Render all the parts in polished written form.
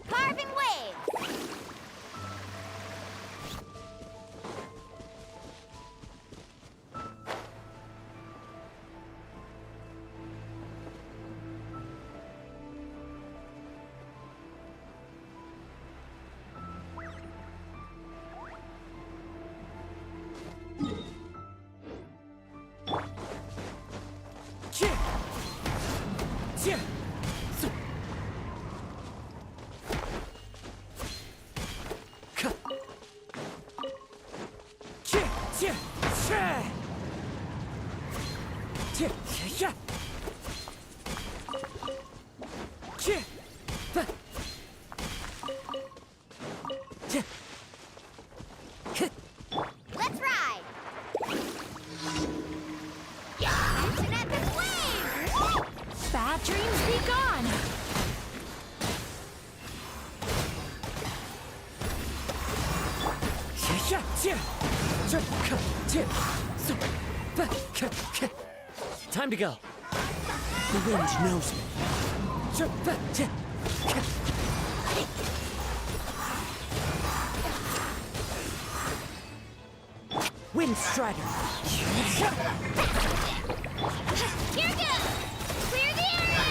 Carving waves! Let's ride! NATLAN wave! Bad dreams be gone! Time to go. The wind knows me. Wind Strider. Here goes! Clear the area!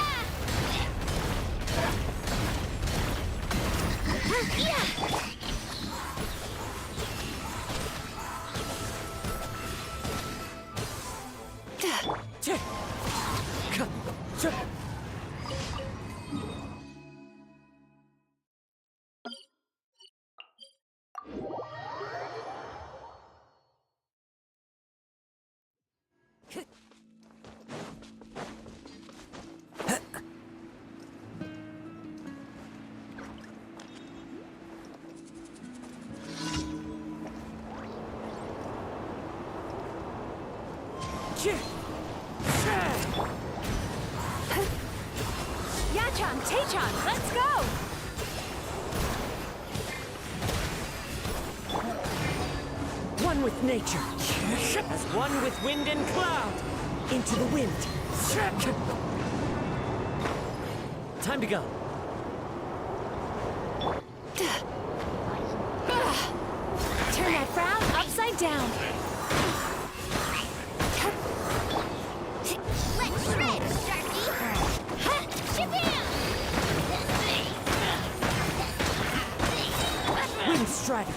Yachan, Taechan, let's go! One with nature. As one with wind and cloud. Into the wind. Time to go. Turn that frown upside down. Let's shred, Sharky! Shabam! Wind Strider.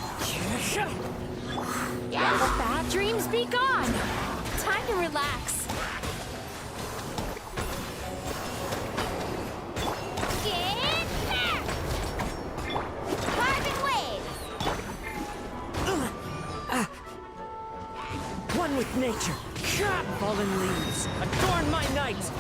Bad dreams be gone! Time to relax. Get back! Carving waves! One with nature. Fallen leaves. Adorn my night.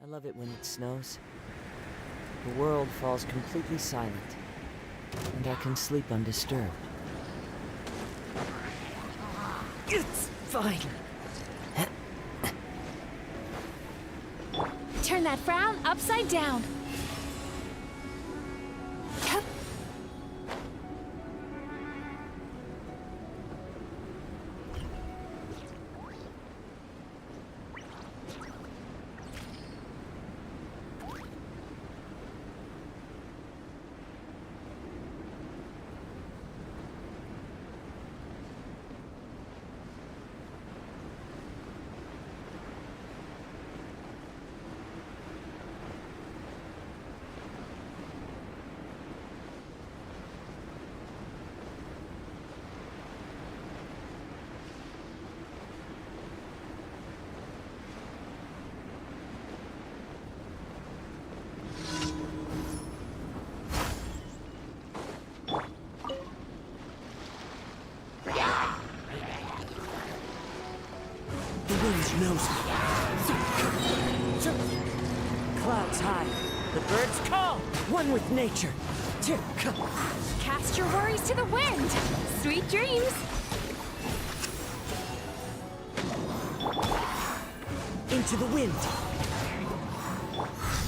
I love it when it snows. The world falls completely silent, and I can sleep undisturbed. It's fine. Turn that frown upside down. wind knows me. Clouds high. The birds call. One with nature. Cast your worries to the wind. Sweet dreams. Into the wind.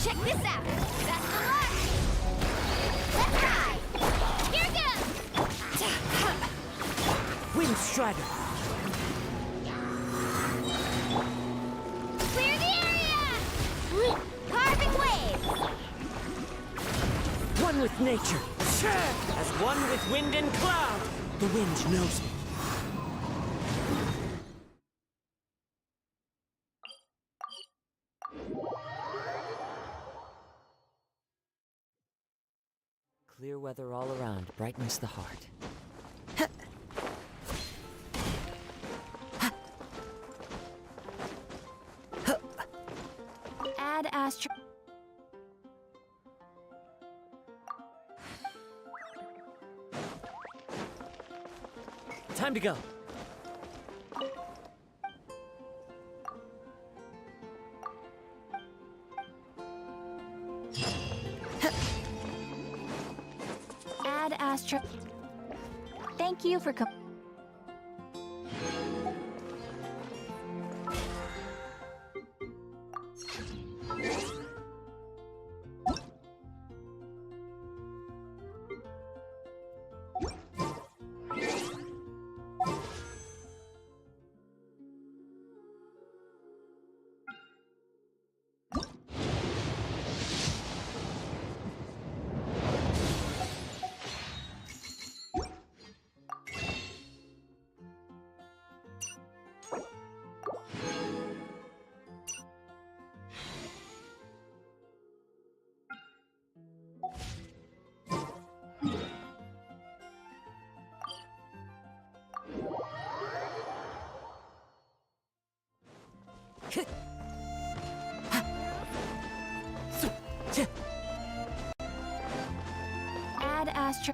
Check this out. Best of luck. Let's ride. Here goes. Wind Strider. Clear the area. Carving waves. One with nature. As one with wind and cloud. The wind knows me. Clear weather all around brightens the heart. Add astro... Time to go. Add astro... Thank you for Add astro...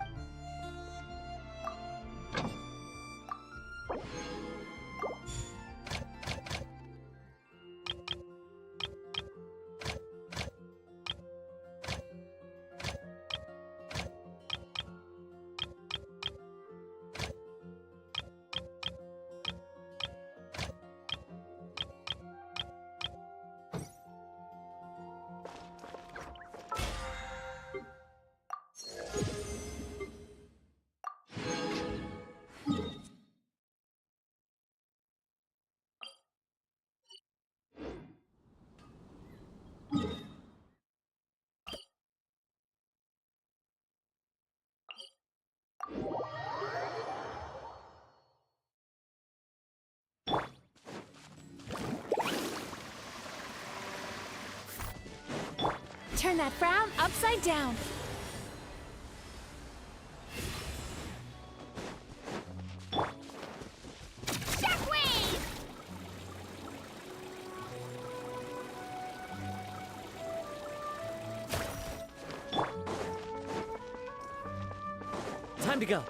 Turn that frown upside down. Shockwave. Time to go.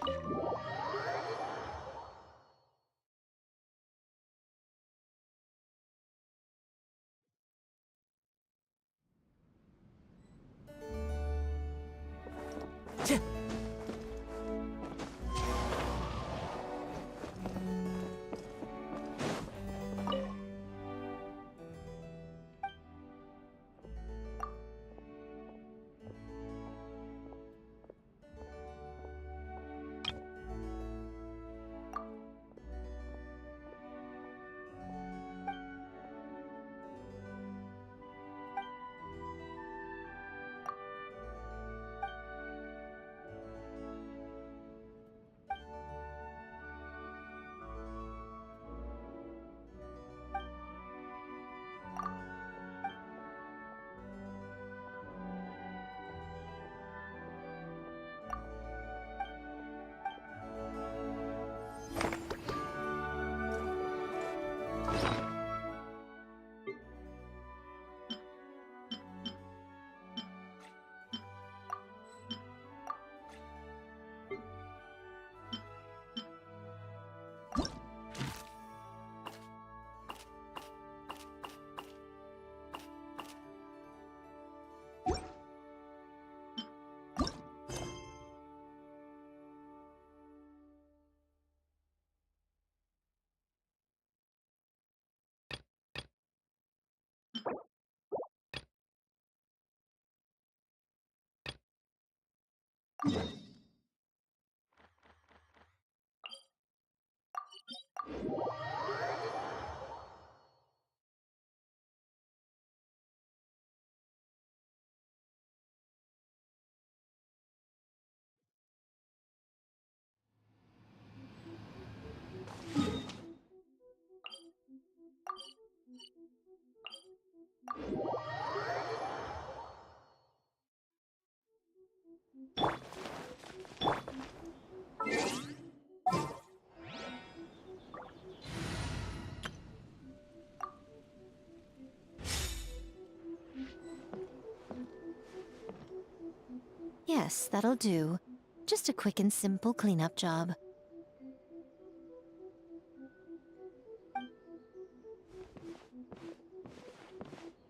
Yes, that'll do. Just a quick and simple cleanup job.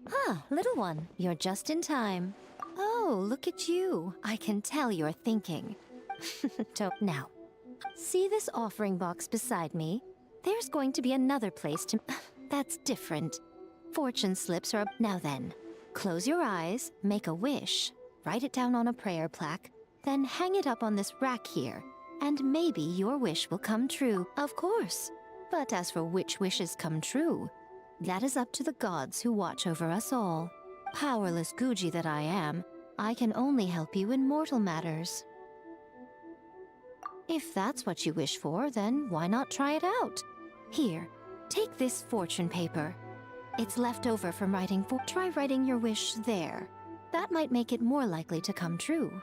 Ah, little one, you're just in time. Oh, look at you. I can tell you're thinking. Now, see this offering box beside me? There's going to be another place to... That's different. Fortune slips are... Now then, close your eyes, make a wish, write it down on a prayer plaque, then hang it up on this rack here, and maybe your wish will come true, of course. But as for which wishes come true, that is up to the gods who watch over us all. Powerless Guji that I am, I can only help you in mortal matters. If that's what you wish for, then why not try it out? Here, take this fortune paper. It's left over from writing for... Try writing your wish there. That might make it more likely to come true.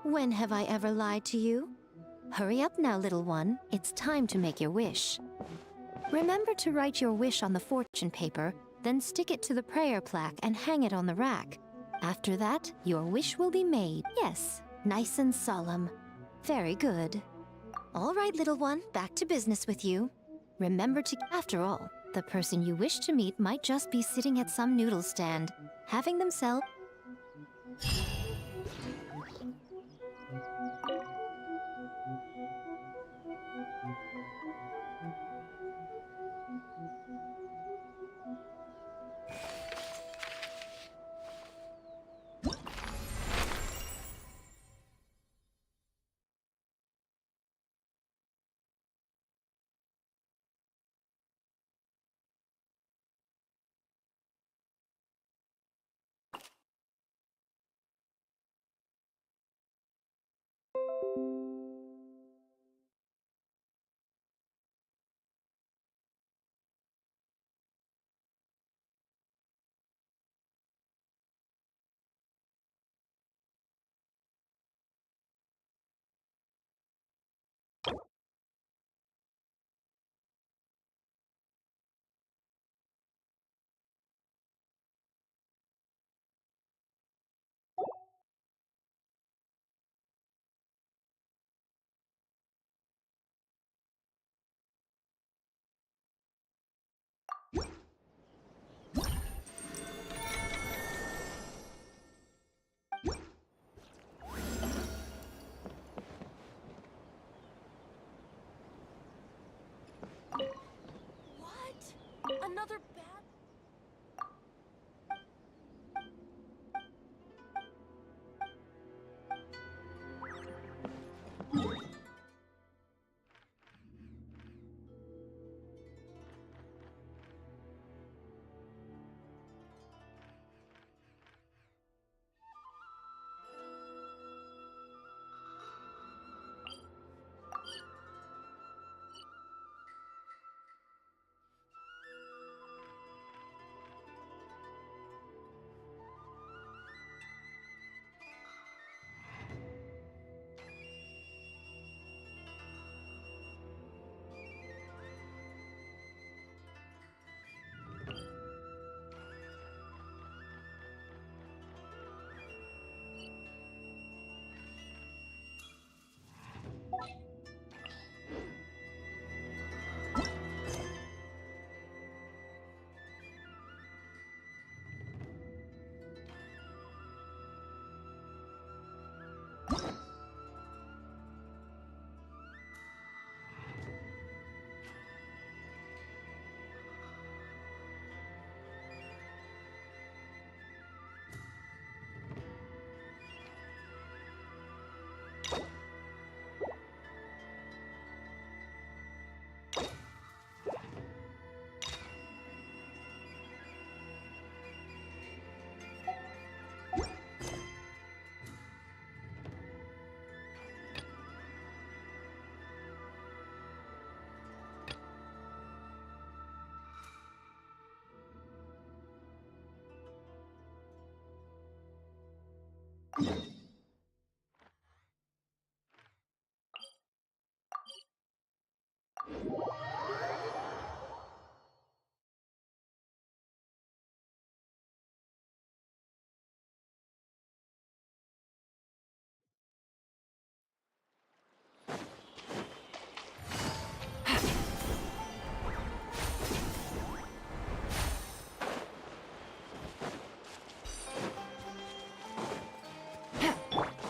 When have I ever lied to you? Hurry up now, little one. It's time to make your wish. Remember to write your wish on the fortune paper, then stick it to the prayer plaque and hang it on the rack. After that, your wish will be made. Yes, nice and solemn. Very good. All right, little one, back to business with you. Remember to... After all, the person you wish to meet might just be sitting at some noodle stand, having themselves...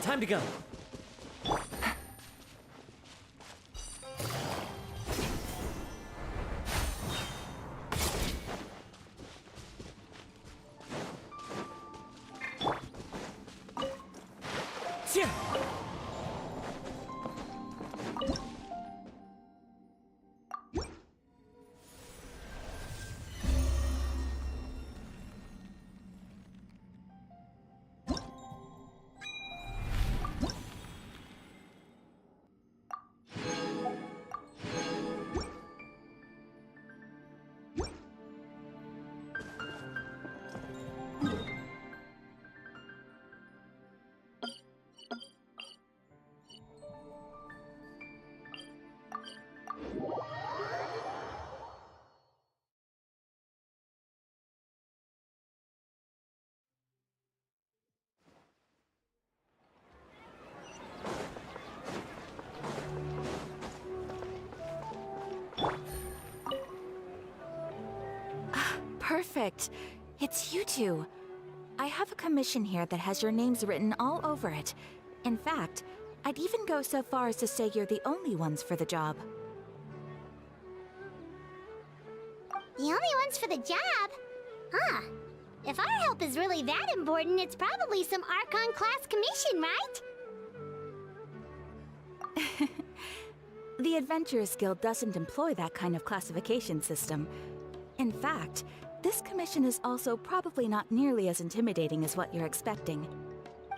Time to go. Yeah. Perfect. It's you two. I have a commission here that has your names written all over it. In fact, I'd even go so far as to say you're the only ones for the job. The only ones for the job? Huh. If our help is really that important, it's probably some Archon-class commission, right? The Adventurers Guild doesn't employ that kind of classification system. In fact, this commission is also probably not nearly as intimidating as what you're expecting.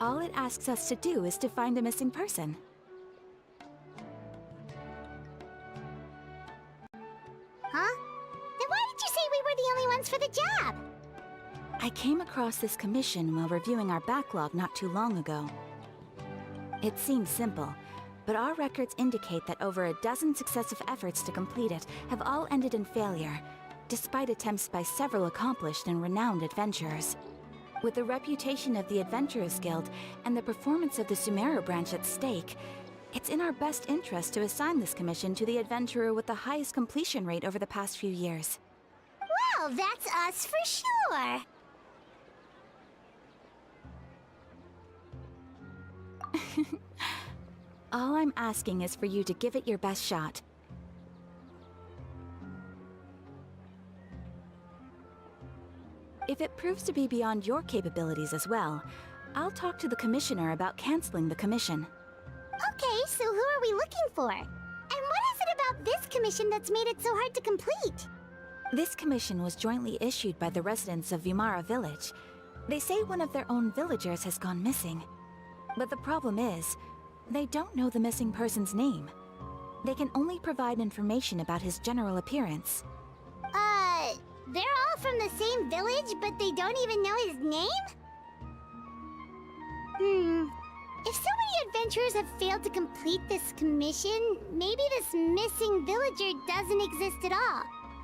All it asks us to do is to find a missing person. Huh? Then why did you say we were the only ones for the job? I came across this commission while reviewing our backlog not too long ago. It seems simple, but our records indicate that over a dozen successive efforts to complete it have all ended in failure, despite attempts by several accomplished and renowned adventurers. With the reputation of the Adventurers Guild and the performance of the Sumeru branch at stake, it's in our best interest to assign this commission to the adventurer with the highest completion rate over the past few years. Well, that's us for sure. All I'm asking is for you to give it your best shot. If it proves to be beyond your capabilities as well, I'll talk to the Commissioner about canceling the commission. Okay, so who are we looking for? And what is it about this commission that's made it so hard to complete? This commission was jointly issued by the residents of Vimara Village. They say one of their own villagers has gone missing. But the problem is, they don't know the missing person's name. They can only provide information about his general appearance. They're all from the same village, but they don't even know his name? If so many adventurers have failed to complete this commission, maybe this missing villager doesn't exist at all.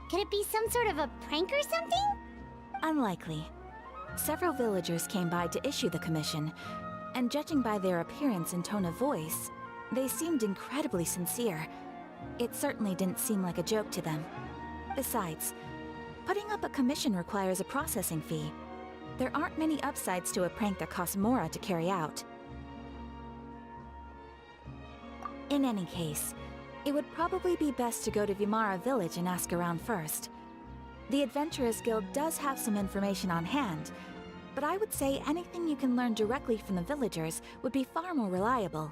Could it be some sort of a prank or something? Unlikely. Several villagers came by to issue the commission, and judging by their appearance and tone of voice, they seemed incredibly sincere. It certainly didn't seem like a joke to them. Besides, putting up a commission requires a processing fee. There aren't many upsides to a prank that costs Mora to carry out. In any case, it would probably be best to go to Vimara Village and ask around first. The Adventurers Guild does have some information on hand, but I would say anything you can learn directly from the villagers would be far more reliable.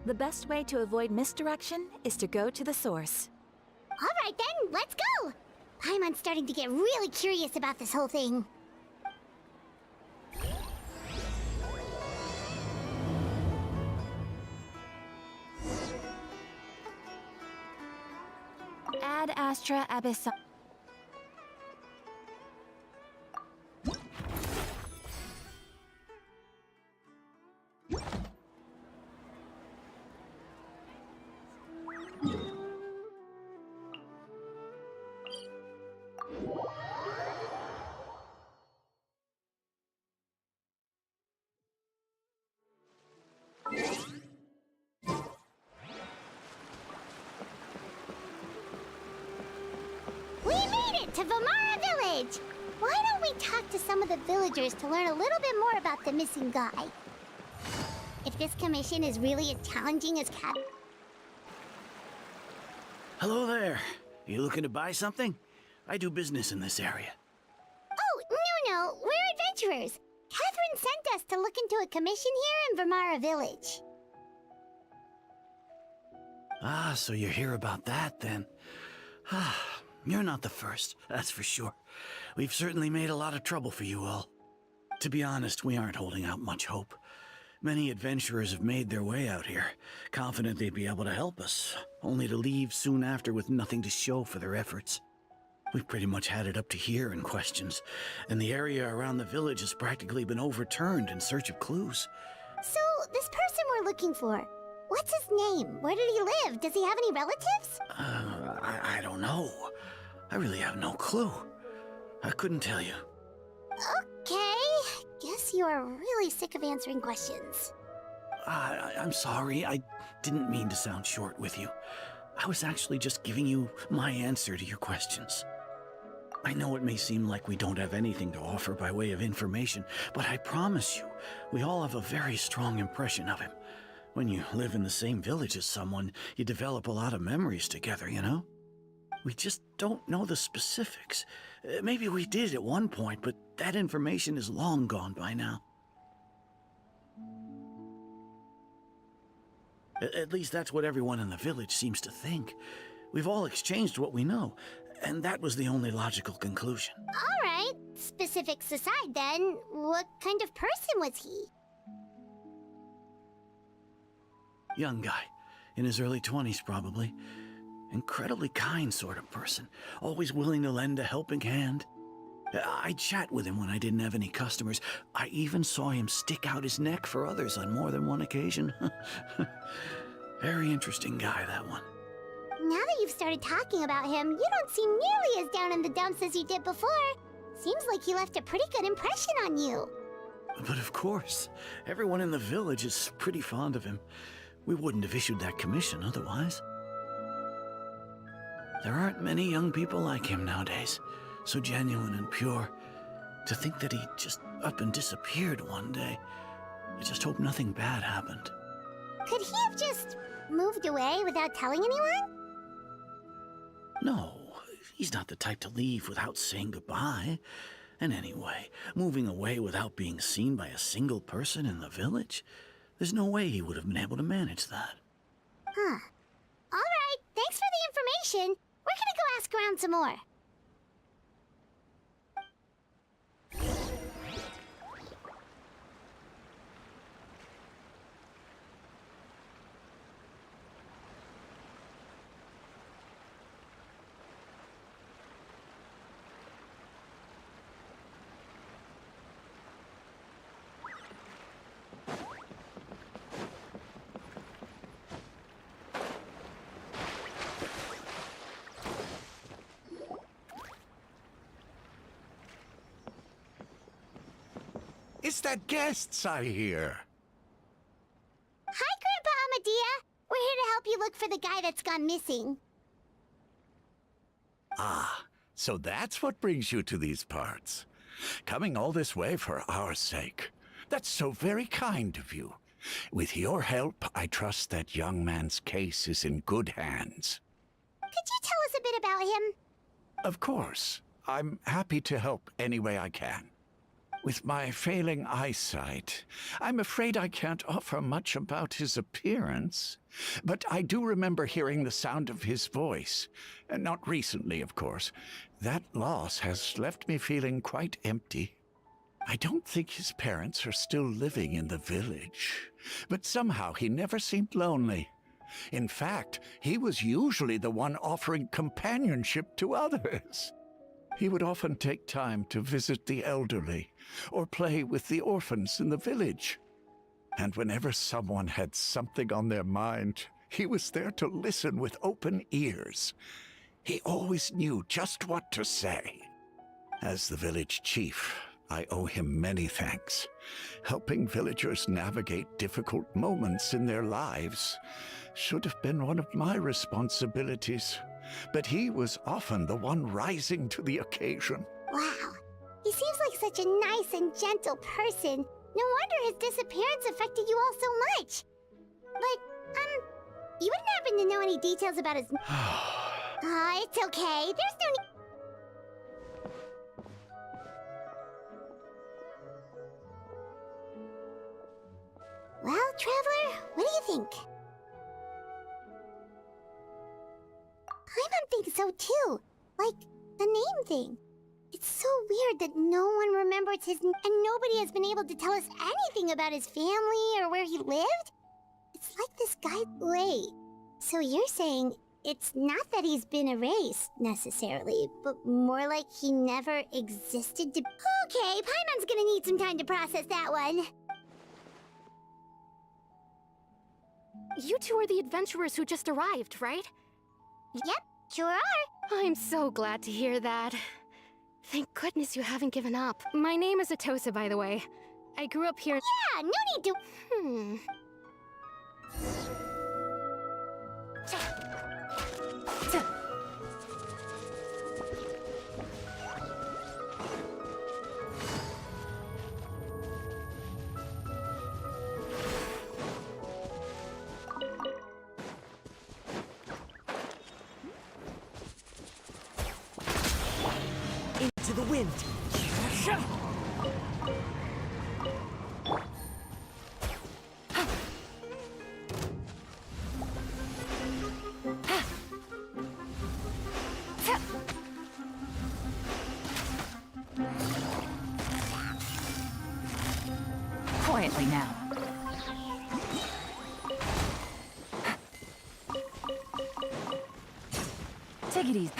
The best way to avoid misdirection is to go to the source. All right then, let's go! I'm starting to get really curious about this whole thing. Ad Astra Abyss. to Vamara Village! Why don't we talk to some of the villagers to learn a little bit more about the missing guy? If this commission is really as challenging as Cat... Hello there. You looking to buy something? I do business in this area. Oh, no, we're adventurers. Catherine sent us to look into a commission here in Vamara Village. Ah, so you're here about that, then. Ah, you're not the first, that's for sure. We've certainly made a lot of trouble for you all. To be honest, we aren't holding out much hope. Many adventurers have made their way out here, confident they'd be able to help us, only to leave soon after with nothing to show for their efforts. We've pretty much had it up to here in questions, and the area around the village has practically been overturned in search of clues. So, this person we're looking for, what's his name? Where did he live? Does he have any relatives? I don't know. I really have no clue. I couldn't tell you. Okay, guess you are really sick of answering questions. I'm sorry, I didn't mean to sound short with you. I was actually just giving you my answer to your questions. I know it may seem like we don't have anything to offer by way of information, but I promise you, we all have a very strong impression of him. When you live in the same village as someone, you develop a lot of memories together, you know? We just don't know the specifics. Maybe we did at one point, but that information is long gone by now. At least that's what everyone in the village seems to think. We've all exchanged what we know, and that was the only logical conclusion. All right, specifics aside then, what kind of person was he? Young guy, in his early 20s probably. Incredibly kind sort of person, always willing to lend a helping hand. I'd chat with him when I didn't have any customers. I even saw him stick out his neck for others on more than one occasion. Very interesting guy, that one. Now that you've started talking about him, you don't seem nearly as down in the dumps as you did before. Seems like he left a pretty good impression on you. But of course, everyone in the village is pretty fond of him. We wouldn't have issued that commission otherwise. There aren't many young people like him nowadays, so genuine and pure. To think that he just up and disappeared one day. I just hope nothing bad happened. Could he have just moved away without telling anyone? No, he's not the type to leave without saying goodbye. And anyway, moving away without being seen by a single person in the village? There's no way he would have been able to manage that. Huh. All right, thanks for the information. We're gonna go ask around some more. It's that guests I hear. Hi, Grandpa Amadea. We're here to help you look for the guy that's gone missing. Ah, so that's what brings you to these parts. Coming all this way for our sake. That's so very kind of you. With your help, I trust that young man's case is in good hands. Could you tell us a bit about him? Of course. I'm happy to help any way I can. With my failing eyesight, I'm afraid I can't offer much about his appearance. But I do remember hearing the sound of his voice. Not recently, of course. That loss has left me feeling quite empty. I don't think his parents are still living in the village. But somehow he never seemed lonely. In fact, he was usually the one offering companionship to others. He would often take time to visit the elderly or play with the orphans in the village. And whenever someone had something on their mind, he was there to listen with open ears. He always knew just what to say. As the village chief, I owe him many thanks. Helping villagers navigate difficult moments in their lives should have been one of my responsibilities. but he was often the one rising to the occasion. Wow. He seems like such a nice and gentle person. No wonder his disappearance affected you all so much. But, you wouldn't happen to know any details about his... it's okay. There's no need... Well, Traveler, what do you think? Paimon thinks so too. Like, the name thing. It's so weird that no one remembers his name, and nobody has been able to tell us anything about his family or where he lived. It's like this guy... Wait, so you're saying it's not that he's been erased, necessarily, but more like he never existed to... Okay, Paimon's gonna need some time to process that one. You two are the adventurers who just arrived, right? Yep, sure are. I'm so glad to hear that. Thank goodness you haven't given up. My name is Atosa, by the way. I grew up here. Yeah, no need to... Into the wind. Quietly now. Take it easy.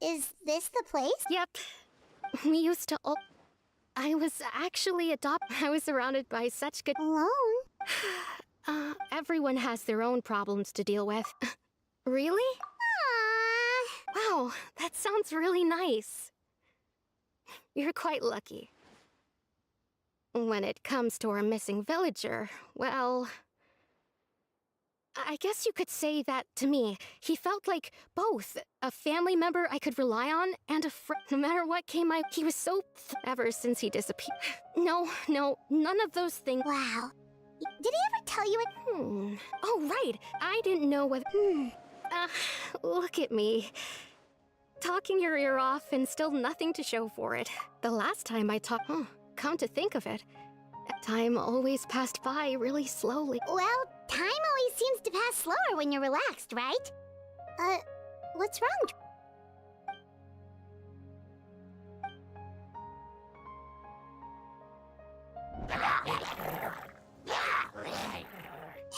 Is this the place? Yep. We used to I was actually I was surrounded by such good... Alone? Everyone has their own problems to deal with. Really? Aww. Wow, that sounds really nice. You're quite lucky. When it comes to our missing villager, well... I guess you could say that to me. He felt like both a family member I could rely on and a friend. No matter what came my... He was so... ever since he disappeared. No, none of those things. Wow. Did he ever tell you it? Oh, right. I didn't know whether... Look at me. Talking your ear off and still nothing to show for it. The last time I talked... come to think of it, time always passed by really slowly. Well, time always seems to pass slower when you're relaxed, right? What's wrong?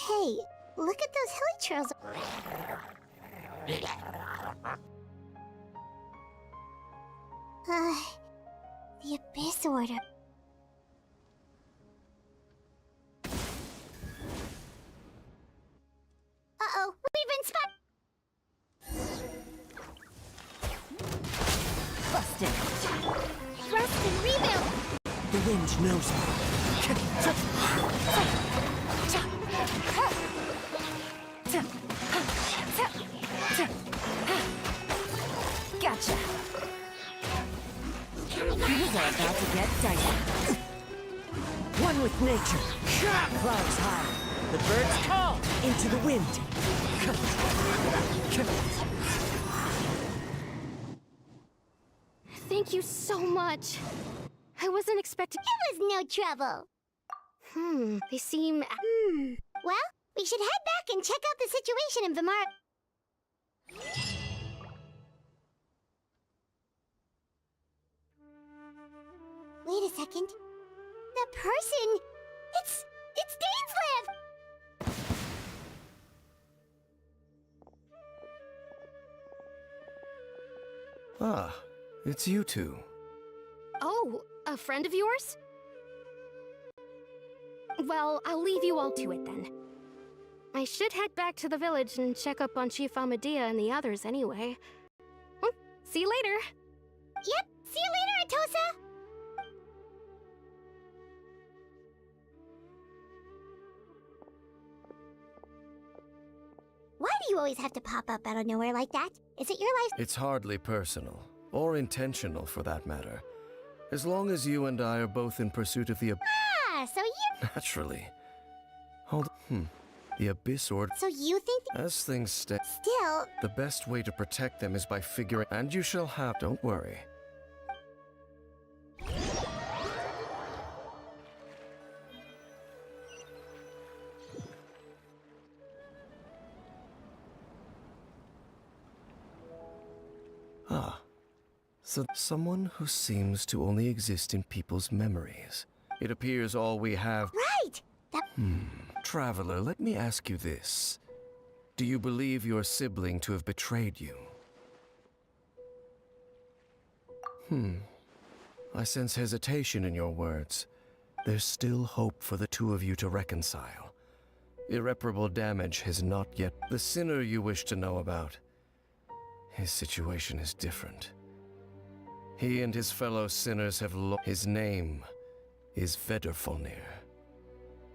Hey, look at those hilly trails. The Abyss Order. Uh-oh, we've been Busted. Thrust and rebuild! The wind knows me. Gotcha. These are about to get dicey. One with nature. Clouds high. The birds call into the wind. Thank you so much. I wasn't expecting... It was no trouble. They seem... Well, we should head back and check out the situation in Vimar. Wait a second. The person... It's Dainslev! Ah, it's you two. Oh, a friend of yours? Well, I'll leave you all to it then. I should head back to the village and check up on Chief Amadea and the others anyway. Well, see you later. Yep, see you later, Atosa! you always have to pop up out of nowhere like that? Is it your life? It's hardly personal, or intentional for that matter. As long as you and I are both in pursuit of the Ah, so you... Naturally. Hold. The Abyss Order. So you think... As things stand, Still... the best way to protect them is by figuring. And you shall have. Don't worry. So someone who seems to only exist in people's memories. It appears all we have. Right! That... Traveler, let me ask you this. Do you believe your sibling to have betrayed you? I sense hesitation in your words. There's still hope for the two of you to reconcile. Irreparable damage has not yet... The sinner you wish to know about. His situation is different. He and his fellow sinners have his name is Vedrfolnir.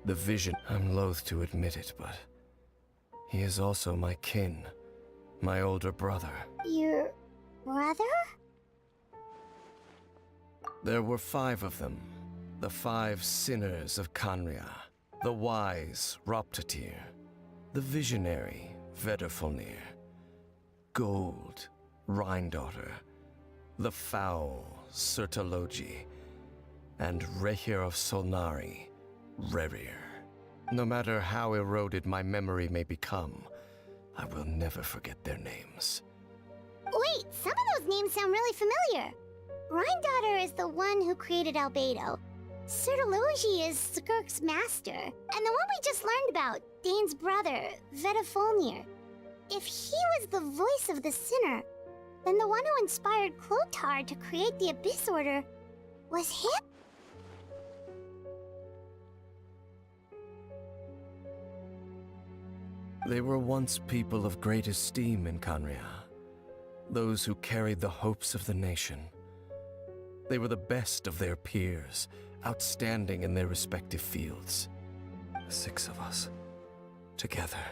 The vision... I'm loath to admit it, but... he is also my kin. My older brother. Your... brother? There were 5 of them. The 5 sinners of Khaenri'ah. The wise Roptatyr. The visionary Vedrfolnir. Gold Rhindaughter. The foul Sertologi. And Rehir of Solnari, Rerir. No matter how eroded my memory may become, I will never forget their names. Wait, some of those names sound really familiar. Rhindaughter is the one who created Albedo. Sertologi is Skirk's master. And the one we just learned about, Dane's brother, Vedrfolnir. If he was the voice of the sinner, then the one who inspired Clothar to create the Abyss Order was him? They were once people of great esteem in Khaenri'ah. Those who carried the hopes of the nation. They were the best of their peers, outstanding in their respective fields. 6 of us, together.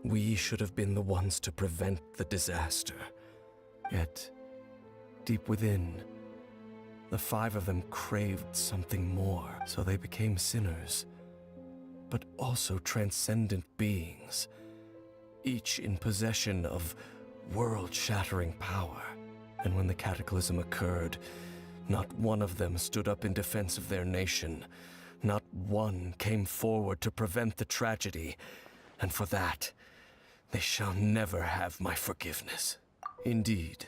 We should have been the ones to prevent the disaster. Yet, deep within, the 5 of them craved something more, so they became sinners, but also transcendent beings, each in possession of world-shattering power. And when the cataclysm occurred, not one of them stood up in defense of their nation. Not one came forward to prevent the tragedy, and for that, they shall never have my forgiveness. Indeed,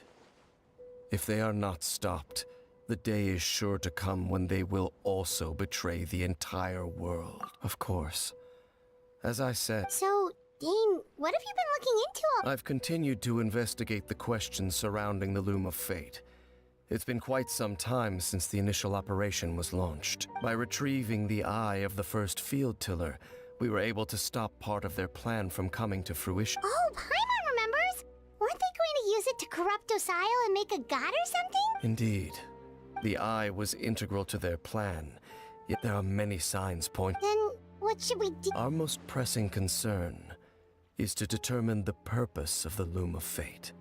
if they are not stopped, the day is sure to come when they will also betray the entire world. Of course, as I said... So, Dane, what have you been looking into all... I've continued to investigate the questions surrounding the Loom of Fate. It's been quite some time since the initial operation was launched. By retrieving the eye of the first field tiller, we were able to stop part of their plan from coming to fruition. Oh, Paimon remembers! Weren't they going to use it to corrupt Osial and make a god or something? Indeed. The eye was integral to their plan, yet there are many signs pointing... Then, what should we do? Our most pressing concern is to determine the purpose of the Loom of Fate.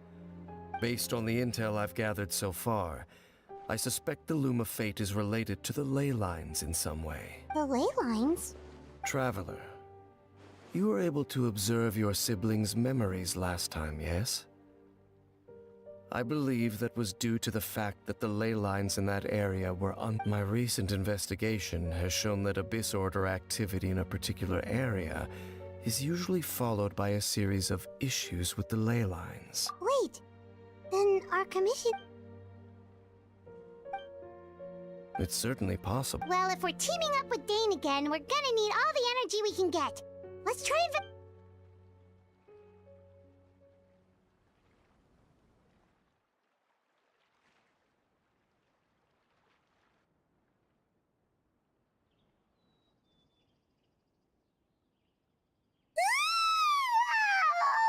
Based on the intel I've gathered so far, I suspect the Loom of Fate is related to the ley lines in some way. The ley lines? Traveler, you were able to observe your siblings' memories last time, yes? I believe that was due to the fact that the ley lines in that area were My recent investigation has shown that Abyss Order activity in a particular area is usually followed by a series of issues with the ley lines. Wait, then our commission... It's certainly possible. Well, if we're teaming up with Dane again, we're gonna need all the energy we can get. Let's try and...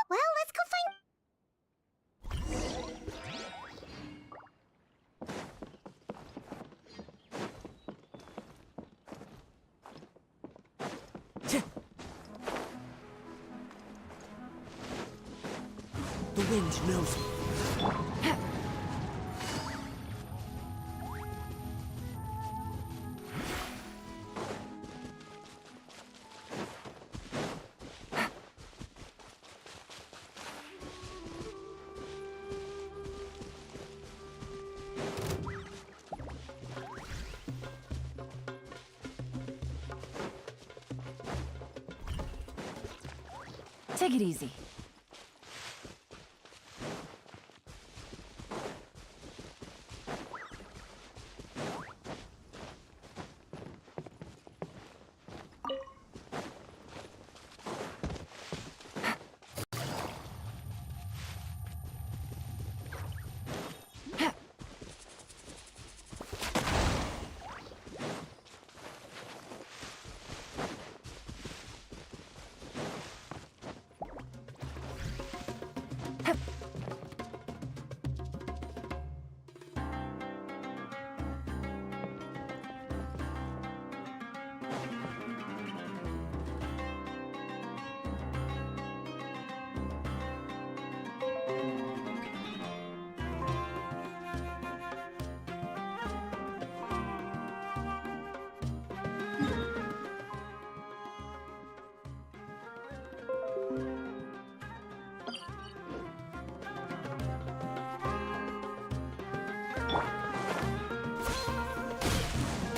Well, let's go find... The wind knows me. Take it easy.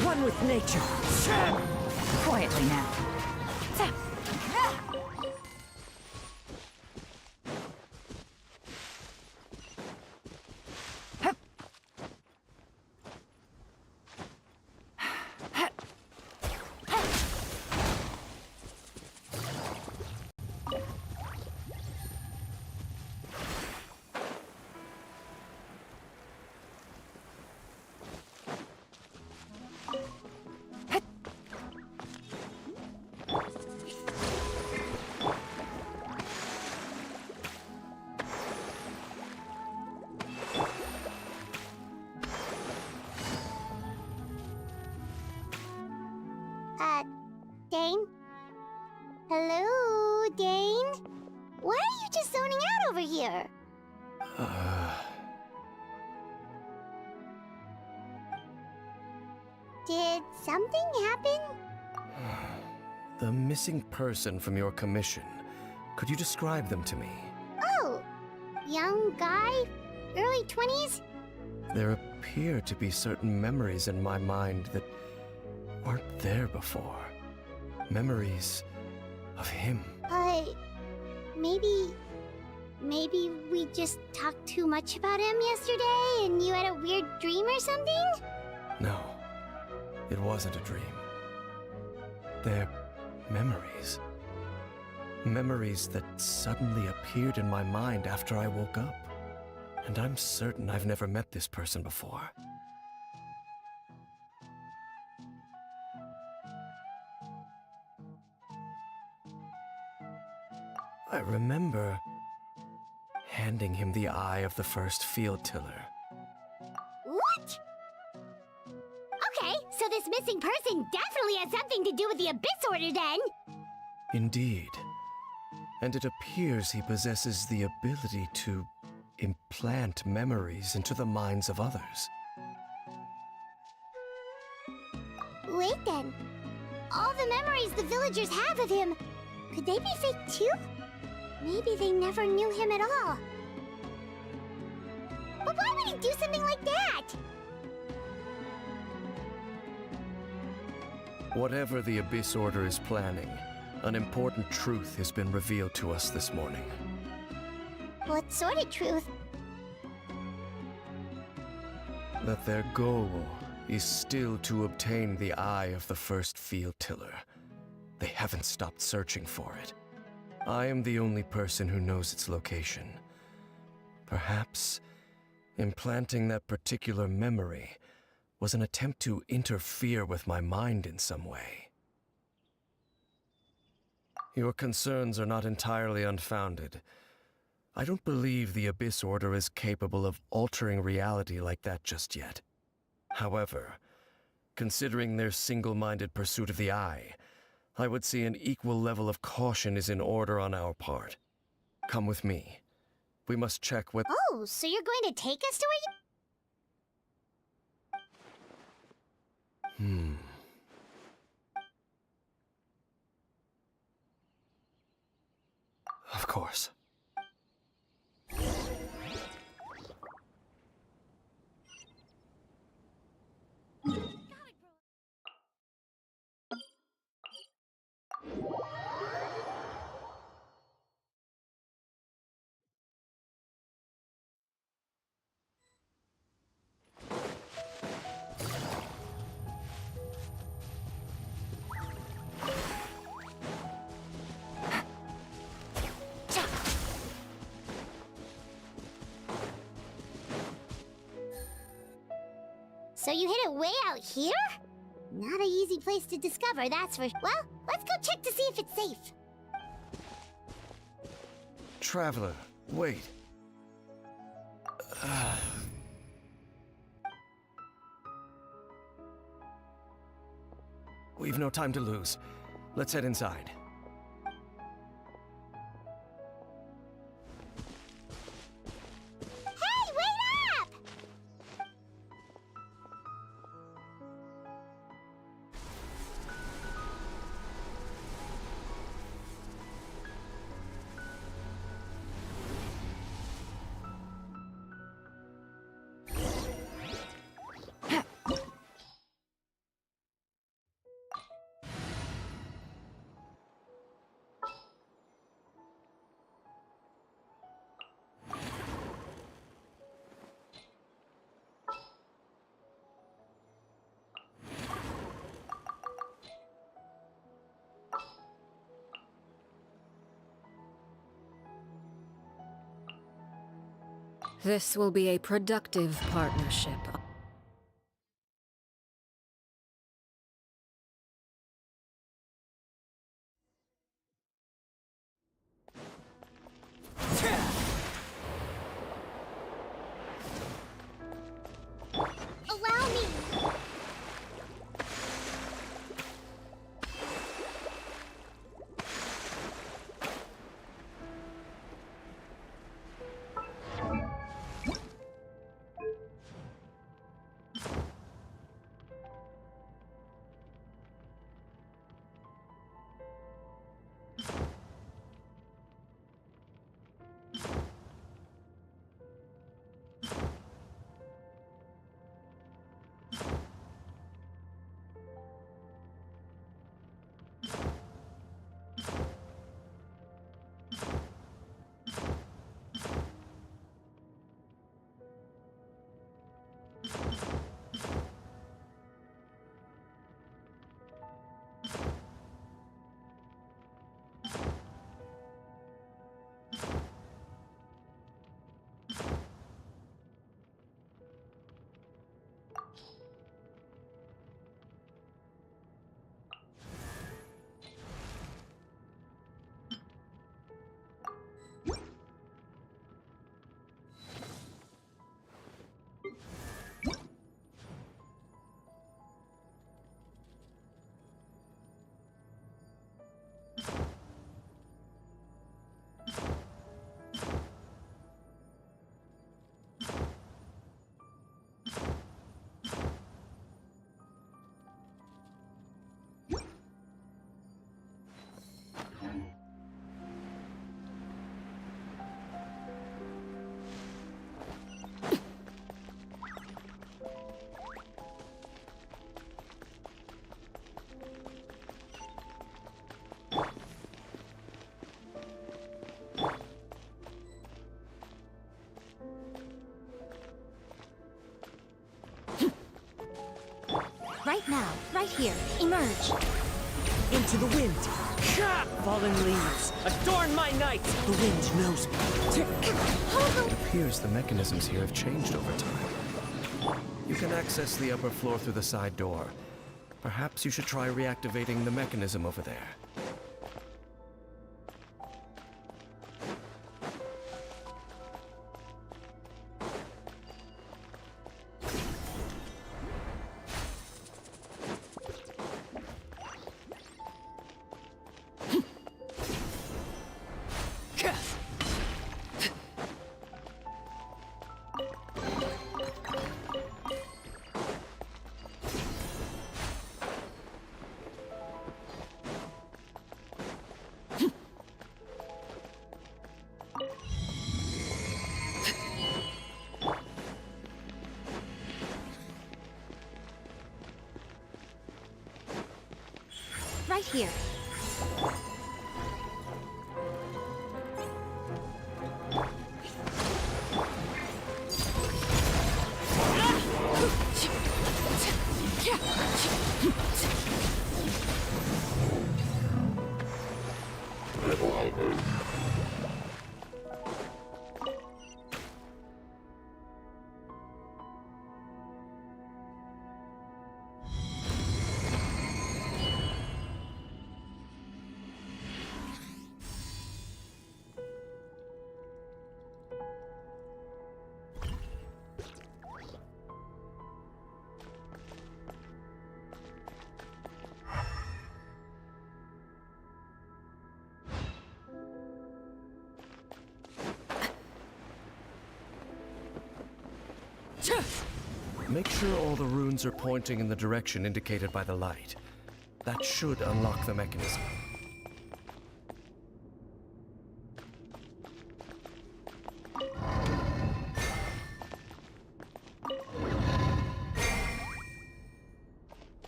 One with nature. Quietly now. Dane? Hello, Dane? Why are you just zoning out over here? Did something happen? The missing person from your commission. Could you describe them to me? Oh, young guy? Early 20s? There appear to be certain memories in my mind that weren't there before. Memories of him. Maybe we just talked too much about him yesterday and you had a weird dream or something? No, it wasn't a dream. They're memories. Memories that suddenly appeared in my mind after I woke up. And I'm certain I've never met this person before. I remember handing him the eye of the first field tiller. What? Okay, so this missing person definitely has something to do with the Abyss Order then! Indeed. And it appears he possesses the ability to implant memories into the minds of others. Wait then. All the memories the villagers have of him, could they be fake too? Maybe they never knew him at all. But why would he do something like that? Whatever the Abyss Order is planning, an important truth has been revealed to us this morning. What sort of truth? That their goal is still to obtain the eye of the first field tiller. They haven't stopped searching for it. I am the only person who knows its location. Perhaps implanting that particular memory was an attempt to interfere with my mind in some way. Your concerns are not entirely unfounded. I don't believe the Abyss Order is capable of altering reality like that just yet. However, considering their single-minded pursuit of the eye, I would say an equal level of caution is in order on our part. Come with me. We must check what... Oh, so you're going to take us to where you... Of course. So you hid it way out here? Not an easy place to discover, that's for... Well, let's go check to see if it's safe. Traveler, wait. We've no time to lose. Let's head inside. Hey, wait up! This will be a productive partnership. Allow me! Right now, right here. Emerge. Into the wind! Fallen leaves! Adorn my night! The wind knows me. It appears the mechanisms here have changed over time. You can access the upper floor through the side door. Perhaps you should try reactivating the mechanism over there. Right here. Make sure all the runes are pointing in the direction indicated by the light. That should unlock the mechanism.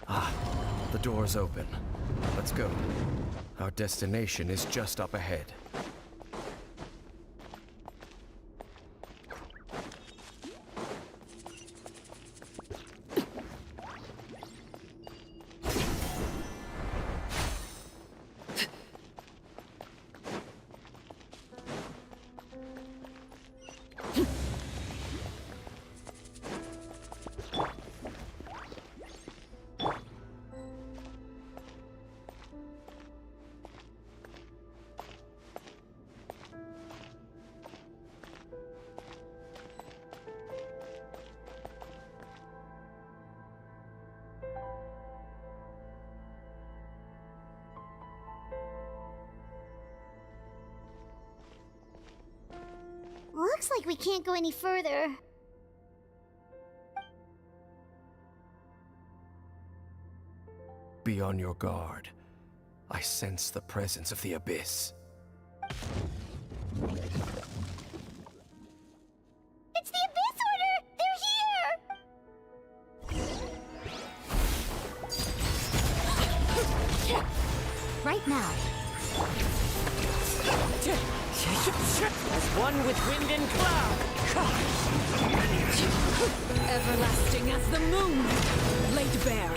Ah, the door's open. Let's go. Our destination is just up ahead. Looks like we can't go any further. Be on your guard. I sense the presence of the Abyss. It's the Abyss Order! They're here! Right now. As one with wind and cloud! Everlasting as the moon, laid bare.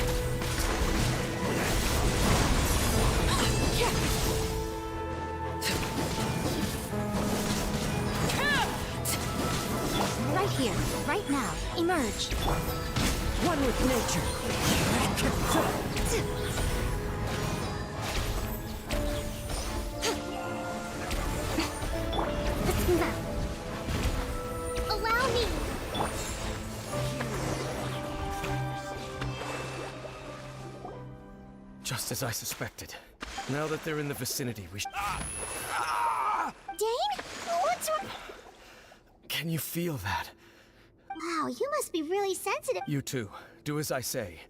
Right here. Right now. Emerge. One with nature! Allow me! Just as I suspected. Now that they're in the vicinity, we Dane? What's wrong? Can you feel that? Wow, you must be really sensitive. You too. Do as I say.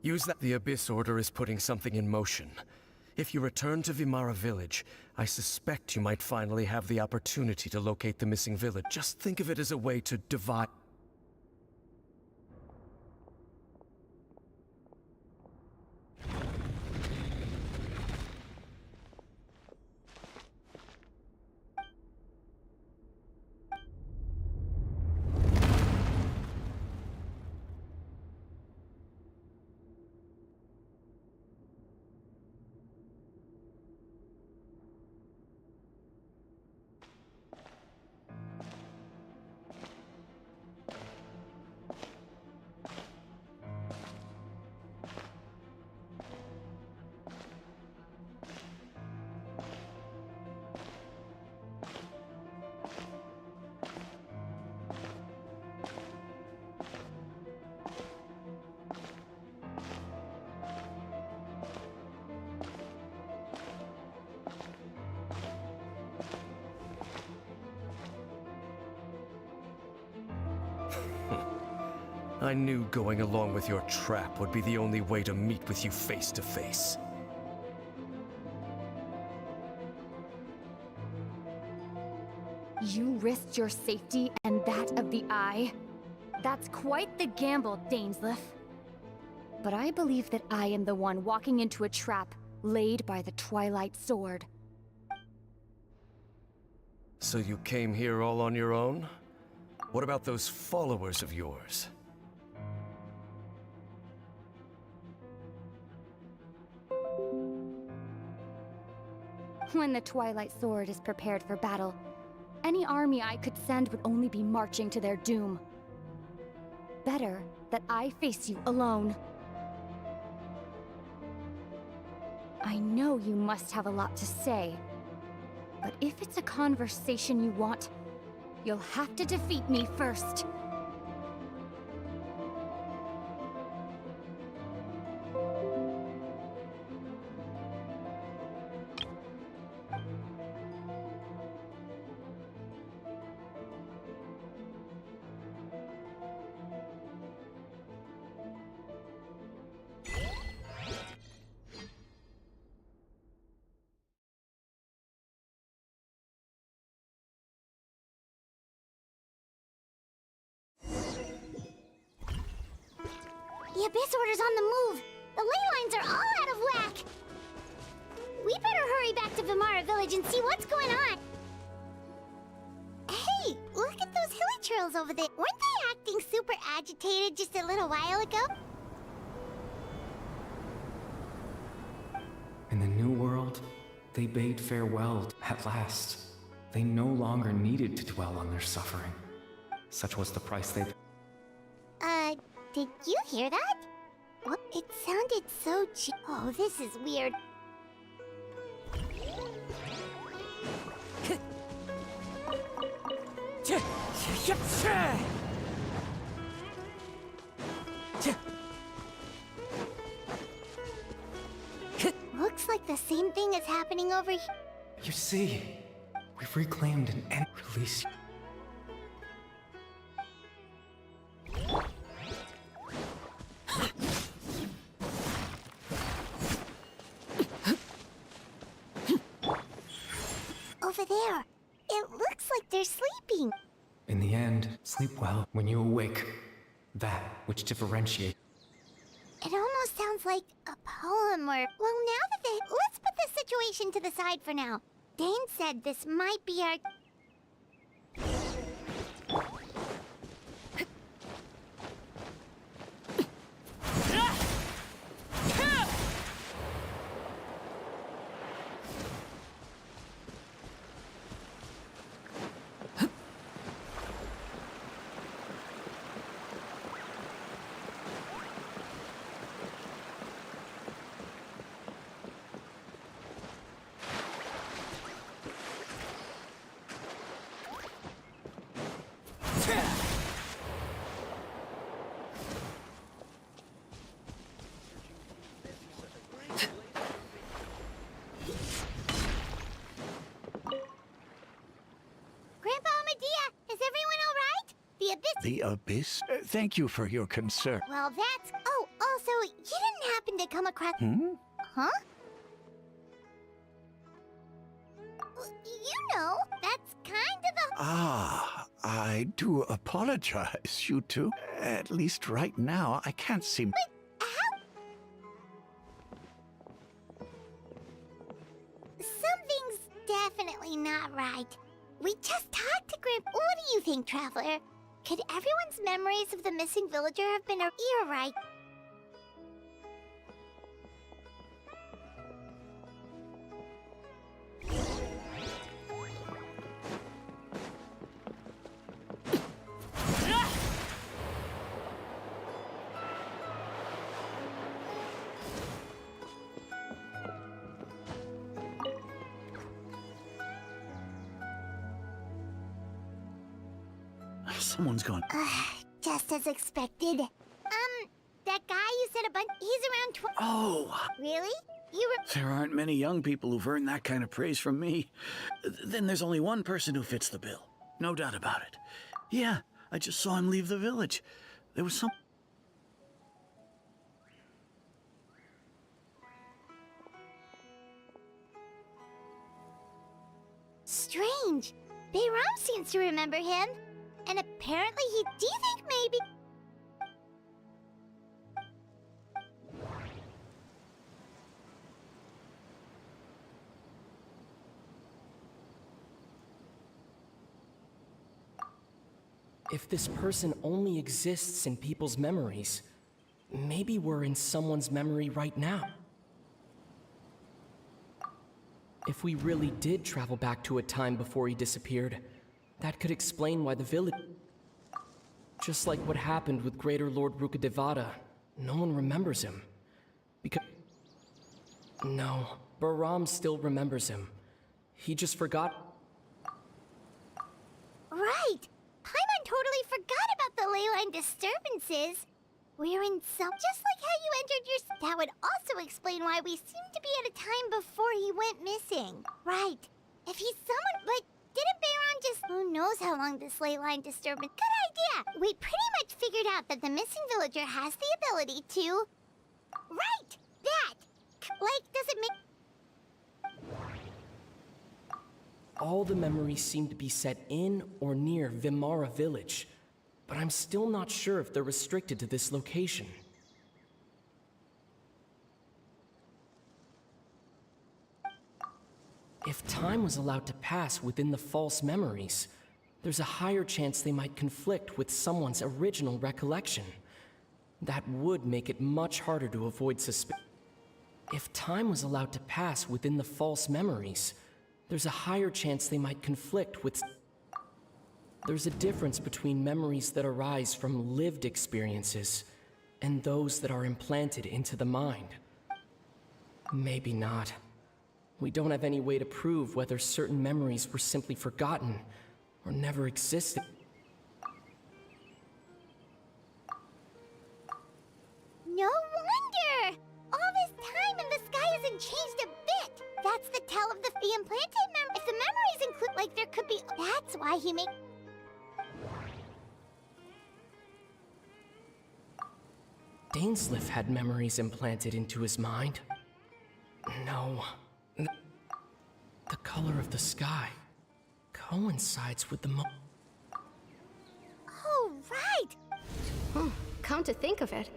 Use that. The Abyss Order is putting something in motion. If you return to Vimara Village, I suspect you might finally have the opportunity to locate the missing village. Just think of it as a way to divide. I knew going along with your trap would be the only way to meet with you face to face. You risked your safety and that of the Eye? That's quite the gamble, Dainsleif. But I believe that I am the one walking into a trap laid by the Twilight Sword. So you came here all on your own? What about those followers of yours? When the Twilight Sword is prepared for battle, any army I could send would only be marching to their doom. Better that I face you alone. I know you must have a lot to say, but if it's a conversation you want, you'll have to defeat me first. The Abyss Order's on the move! The ley lines are all out of whack! We better hurry back to Vimara Village and see what's going on! Hey, look at those hilly churls over there! Weren't they acting super agitated just a little while ago? In the New World, they bade farewell at last. They no longer needed to dwell on their suffering. Such was the price they... Did you hear that? What? It sounded so Oh, this is weird. Looks like the same thing is happening over here. You see, we've reclaimed an end release. Over there. It looks like they're sleeping. In the end, sleep well when you awake. That which differentiates. It almost sounds like a poem or... Well, now that let's put this situation to the side for now. Dane said this might be our... Grandpa Medea, is everyone all right? The Abyss... The Abyss? Thank you for your concern. Well, that's... Oh, also, you didn't happen to come across... Huh? You know, that's kind of a... Ah, I do apologize, you two. At least right now, I can't seem... But how... Something's definitely not right. We just talked to Grandpa. What do you think, Traveler? Could everyone's memories of the missing villager have been ear right? Someone's gone. Just as expected. That guy you said a bunch... He's around Oh! Really? You were... There aren't many young people who've earned that kind of praise from me. Then there's only one person who fits the bill. No doubt about it. Yeah, I just saw him leave the village. There was some... Strange. Bayram seems to remember him. And apparently he... Do you think maybe... If this person only exists in people's memories, maybe we're in someone's memory right now. If we really did travel back to a time before he disappeared, that could explain why the village... Just like what happened with Greater Lord Rukkhadevata, no one remembers him. Because... No, Bahram still remembers him. He just forgot... Right! Paimon totally forgot about the ley line disturbances. We're in some... Just like how you entered your... That would also explain why we seem to be at a time before he went missing. Right. If he's someone... But didn't Bahram just... Who knows how long this ley line disturbance... Good idea! We pretty much figured out that the missing villager has the ability to... Right! That! Like, does it make... All the memories seem to be set in or near Vimara village, but I'm still not sure if they're restricted to this location. If time was allowed to pass within the false memories, there's a higher chance they might conflict with someone's original recollection. That would make it much harder to avoid suspicion. If time was allowed to pass within the false memories, there's a higher chance they might conflict with... There's a difference between memories that arise from lived experiences and those that are implanted into the mind. Maybe not. We don't have any way to prove whether certain memories were simply forgotten or never existed. No wonder! All this time and the sky hasn't changed a bit! That's the tell of the implanted memory. If the memories include, like, there could be... That's why he make... Dainsleif had memories implanted into his mind. No. The color of the sky coincides with the Oh, right! Come to think of it,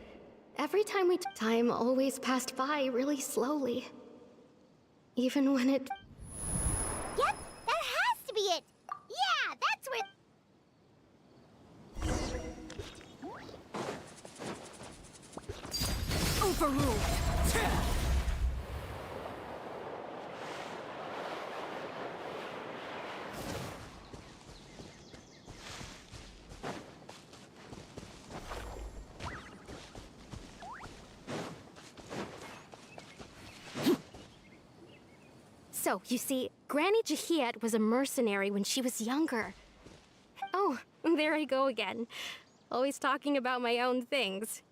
every time time always passed by really slowly. Even when it... Yep, that has to be it! Yeah, that's where... Overruled! So, you see, Granny Jahiet was a mercenary when she was younger. Oh, there I go again. Always talking about my own things.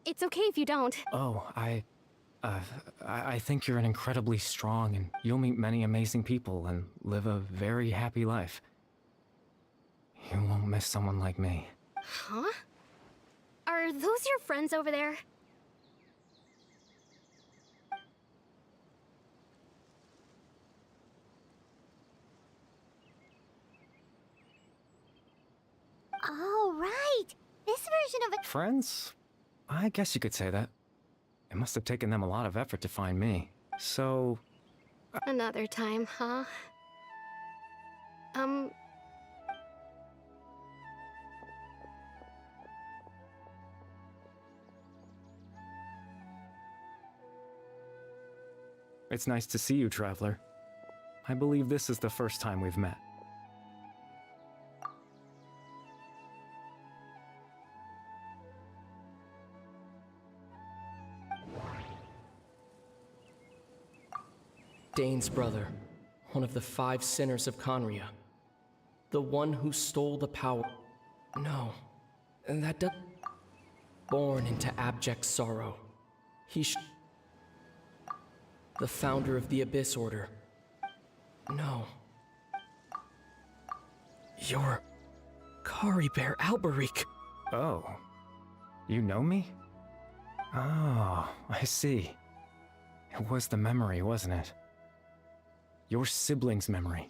It's okay if you don't. Oh, I think you're an incredibly strong and you'll meet many amazing people and live a very happy life. You won't miss someone like me. Huh? Are those your friends over there? Oh, right! This version of it... Friends? I guess you could say that. It must have taken them a lot of effort to find me. So... Another time, huh? It's nice to see you, Traveler. I believe this is the first time we've met. Dane's brother, one of the 5 sinners of Conria. The one who stole the power... No, that does... Born into abject sorrow. The founder of the Abyss Order. No. You're... Kari Bear Alberich. Oh. You know me? Oh, I see. It was the memory, wasn't it? Your sibling's memory.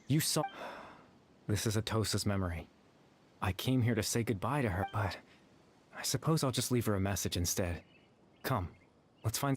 You saw... This is Atosa's memory. I came here to say goodbye to her, but... I suppose I'll just leave her a message instead. Come, let's find...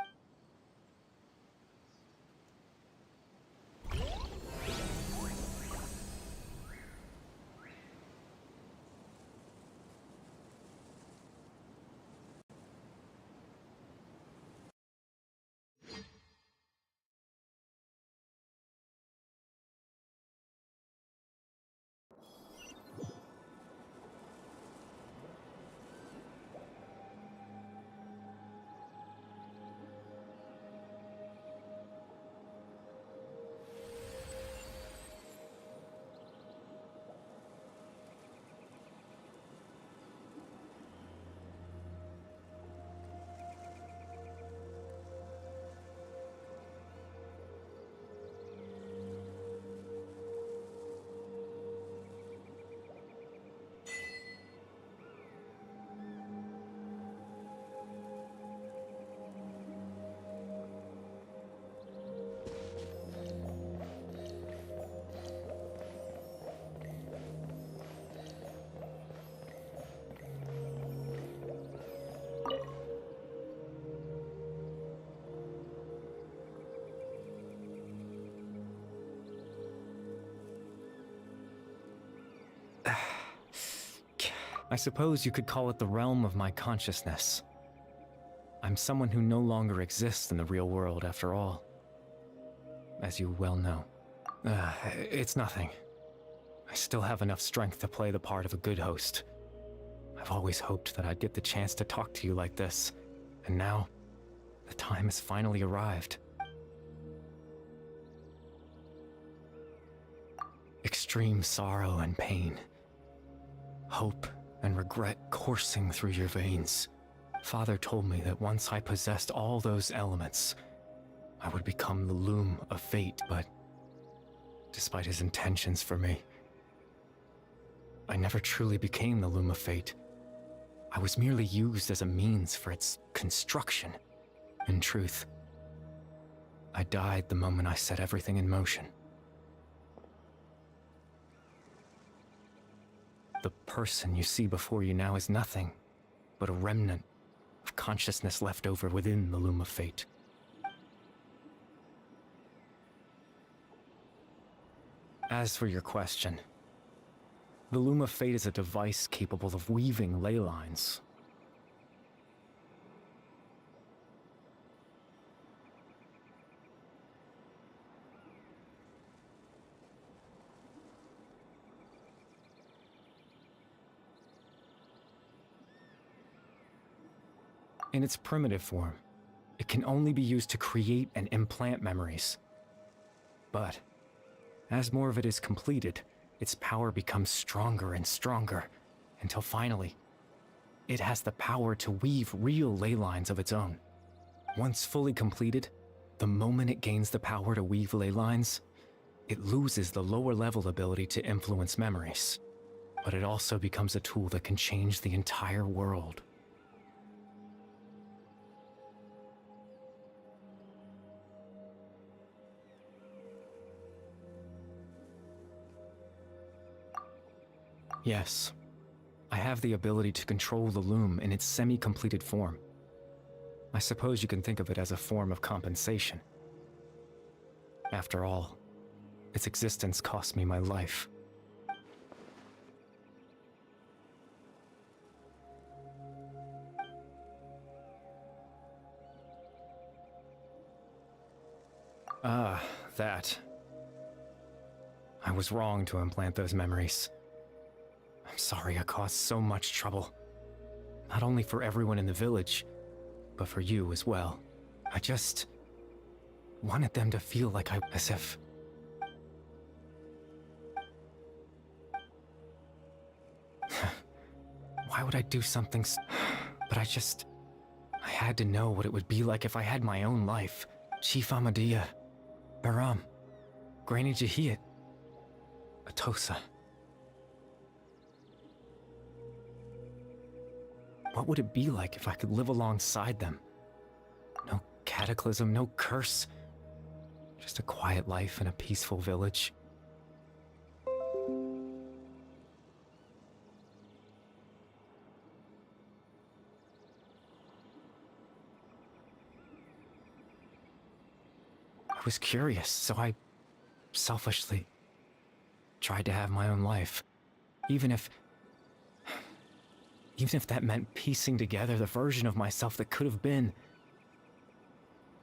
I suppose you could call it the realm of my consciousness. I'm someone who no longer exists in the real world, after all. As you well know. It's nothing. I still have enough strength to play the part of a good host. I've always hoped that I'd get the chance to talk to you like this, and now, the time has finally arrived. Extreme sorrow and pain. Hope and regret coursing through your veins. Father told me that once I possessed all those elements, I would become the loom of fate, but despite his intentions for me, I never truly became the loom of fate. I was merely used as a means for its construction. In truth, I died the moment I set everything in motion. The person you see before you now is nothing but a remnant of consciousness left over within the loom of fate. As for your question, the loom of fate is a device capable of weaving ley lines. In its primitive form, it can only be used to create and implant memories. But as more of it is completed, its power becomes stronger and stronger, until finally, it has the power to weave real ley lines of its own. Once fully completed, the moment it gains the power to weave ley lines, it loses the lower level ability to influence memories. But it also becomes a tool that can change the entire world. Yes, I have the ability to control the loom in its semi-completed form. I suppose you can think of it as a form of compensation. After all, its existence cost me my life. Ah, that. I was wrong to implant those memories. I'm sorry I caused so much trouble. Not only for everyone in the village, but for you as well. I just wanted them to feel like as if... Why would I do something but I had to know what it would be like if I had my own life. Chief Ahmadiyya, Baram, Granny Jahiyat, Atosa. What would it be like if I could live alongside them? No cataclysm, no curse. Just a quiet life in a peaceful village. I was curious, so I selfishly tried to have my own life. Even if that meant piecing together the version of myself that could have been.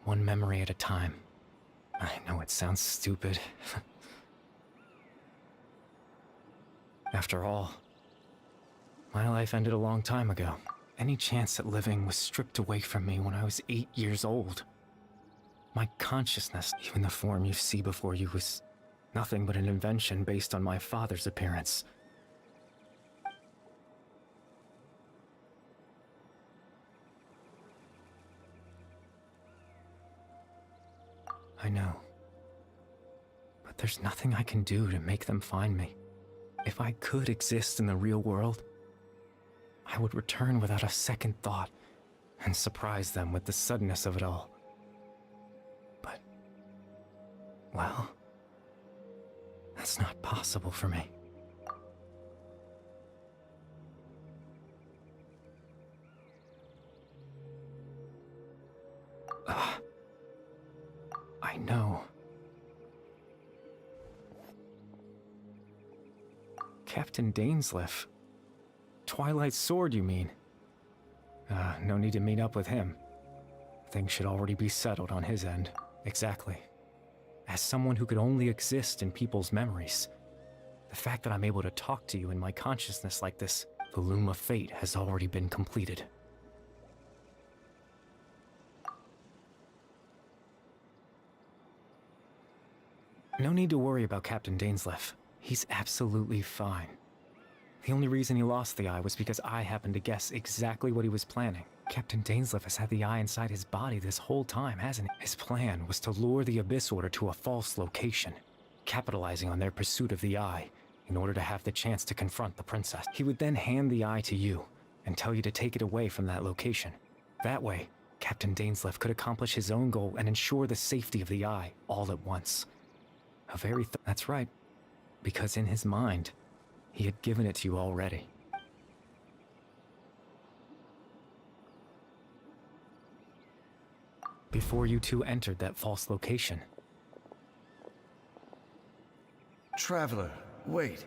One memory at a time. I know it sounds stupid. After all, my life ended a long time ago. Any chance at living was stripped away from me when I was 8 years old. My consciousness, even the form you see before you, was nothing but an invention based on my father's appearance. I know. But there's nothing I can do to make them find me. If I could exist in the real world, I would return without a second thought and surprise them with the suddenness of it all. But, well, that's not possible for me. I know. Captain Dainsleif. Twilight Sword, you mean? No need to meet up with him. Things should already be settled on his end. Exactly. As someone who could only exist in people's memories, the fact that I'm able to talk to you in my consciousness like this, the loom of fate has already been completed. No need to worry about Captain Dainsleif. He's absolutely fine. The only reason he lost the eye was because I happened to guess exactly what he was planning. Captain Dainsleif has had the eye inside his body this whole time, hasn't he? His plan was to lure the Abyss Order to a false location, capitalizing on their pursuit of the eye in order to have the chance to confront the princess. He would then hand the eye to you and tell you to take it away from that location. That way, Captain Dainsleif could accomplish his own goal and ensure the safety of the eye all at once. That's right, because in his mind, he had given it to you already. Before you two entered that false location. Traveler, wait.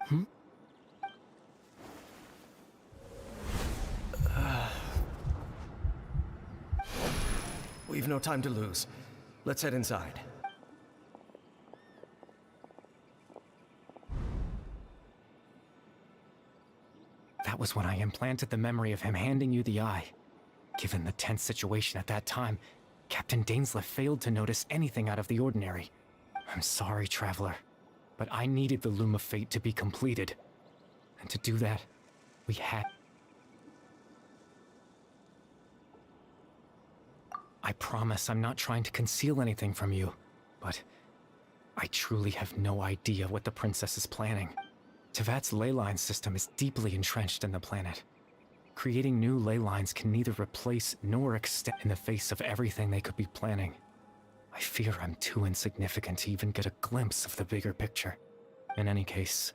We've no time to lose. Let's head inside. That was when I implanted the memory of him handing you the eye. Given the tense situation at that time, Captain Dainsleif failed to notice anything out of the ordinary. I'm sorry, Traveler, but I needed the Loom of Fate to be completed. And to do that, we had... I promise I'm not trying to conceal anything from you, but I truly have no idea what the princess is planning. Tevat's ley line system is deeply entrenched in the planet. Creating new ley lines can neither replace nor extend in the face of everything they could be planning. I fear I'm too insignificant to even get a glimpse of the bigger picture. In any case,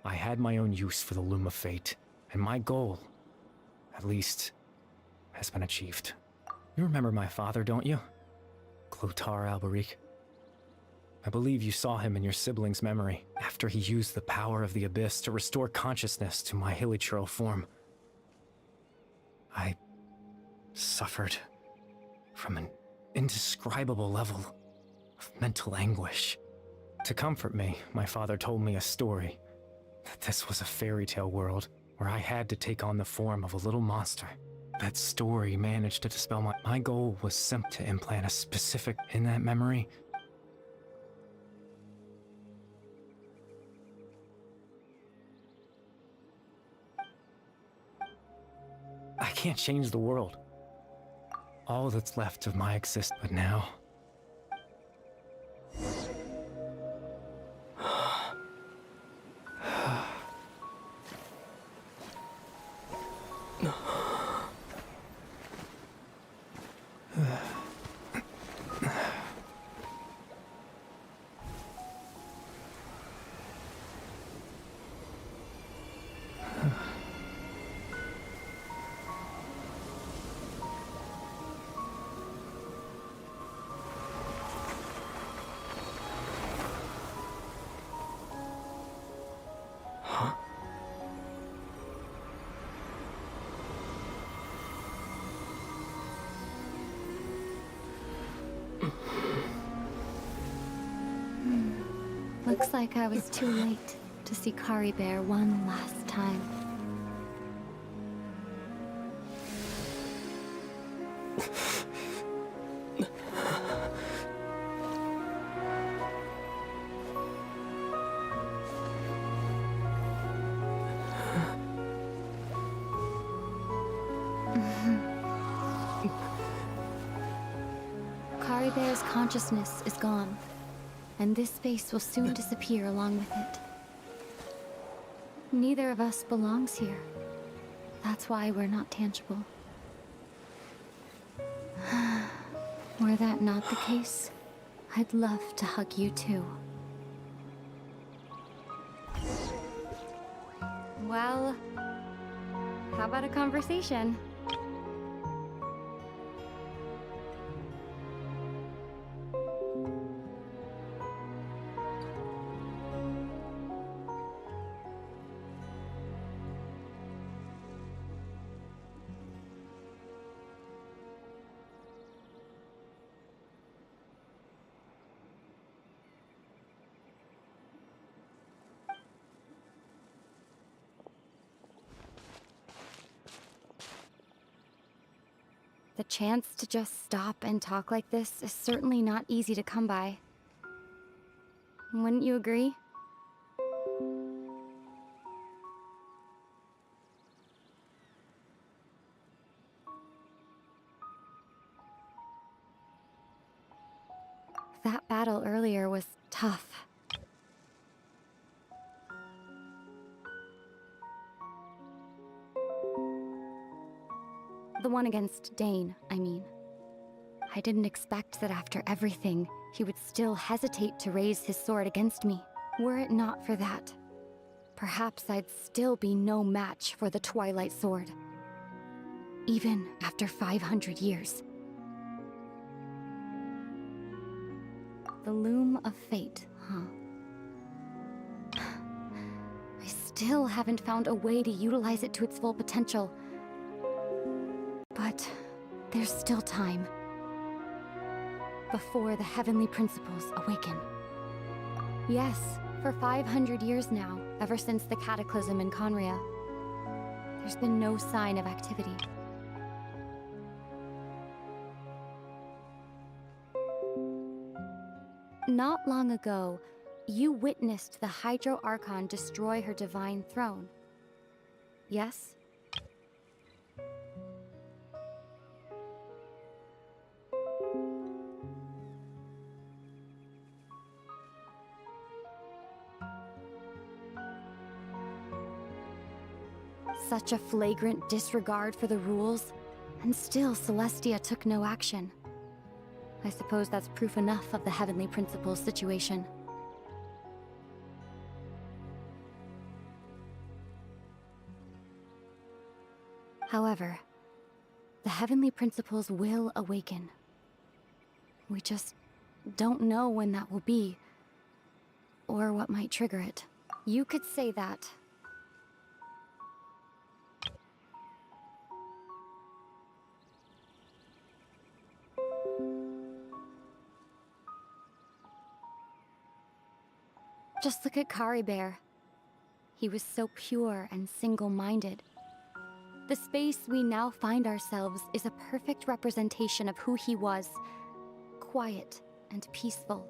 I had my own use for the Loom of Fate, and my goal, at least, has been achieved. You remember my father, don't you? Clotar Alberic. I believe you saw him in your sibling's memory, after he used the power of the Abyss to restore consciousness to my hilichurl form. I suffered from an indescribable level of mental anguish. To comfort me, my father told me a story, that this was a fairy tale world where I had to take on the form of a little monster. That story managed to dispel my goal was simply to implant a specific in that memory. I can't change the world. All that's left of my existence, but now... Looks like I was too late to see Kari Bear one last time. Kari Bear's consciousness is gone, and this space will soon disappear along with it. Neither of us belongs here. That's why we're not tangible. Were that not the case, I'd love to hug you too. Well, how about a conversation? chance to just stop and talk like this is certainly not easy to come by. Wouldn't you agree? That battle earlier was tough. The one against Dane, I mean. I didn't expect that after everything, he would still hesitate to raise his sword against me. Were it not for that, perhaps I'd still be no match for the Twilight Sword. Even after 500 years. The loom of fate, huh? I still haven't found a way to utilize it to its full potential. But there's still time. Before the heavenly principles awaken. Yes, for 500 years now, ever since the cataclysm in Conria, there's been no sign of activity. Not long ago, you witnessed the Hydro Archon destroy her divine throne. Yes? Such a flagrant disregard for the rules, and still Celestia took no action. I suppose that's proof enough of the Heavenly Principles situation. However, the Heavenly Principles will awaken. We just don't know when that will be, or what might trigger it. You could say that. Just look at Kari Bear. He was so pure and single-minded. The space we now find ourselves is a perfect representation of who he was. Quiet and peaceful.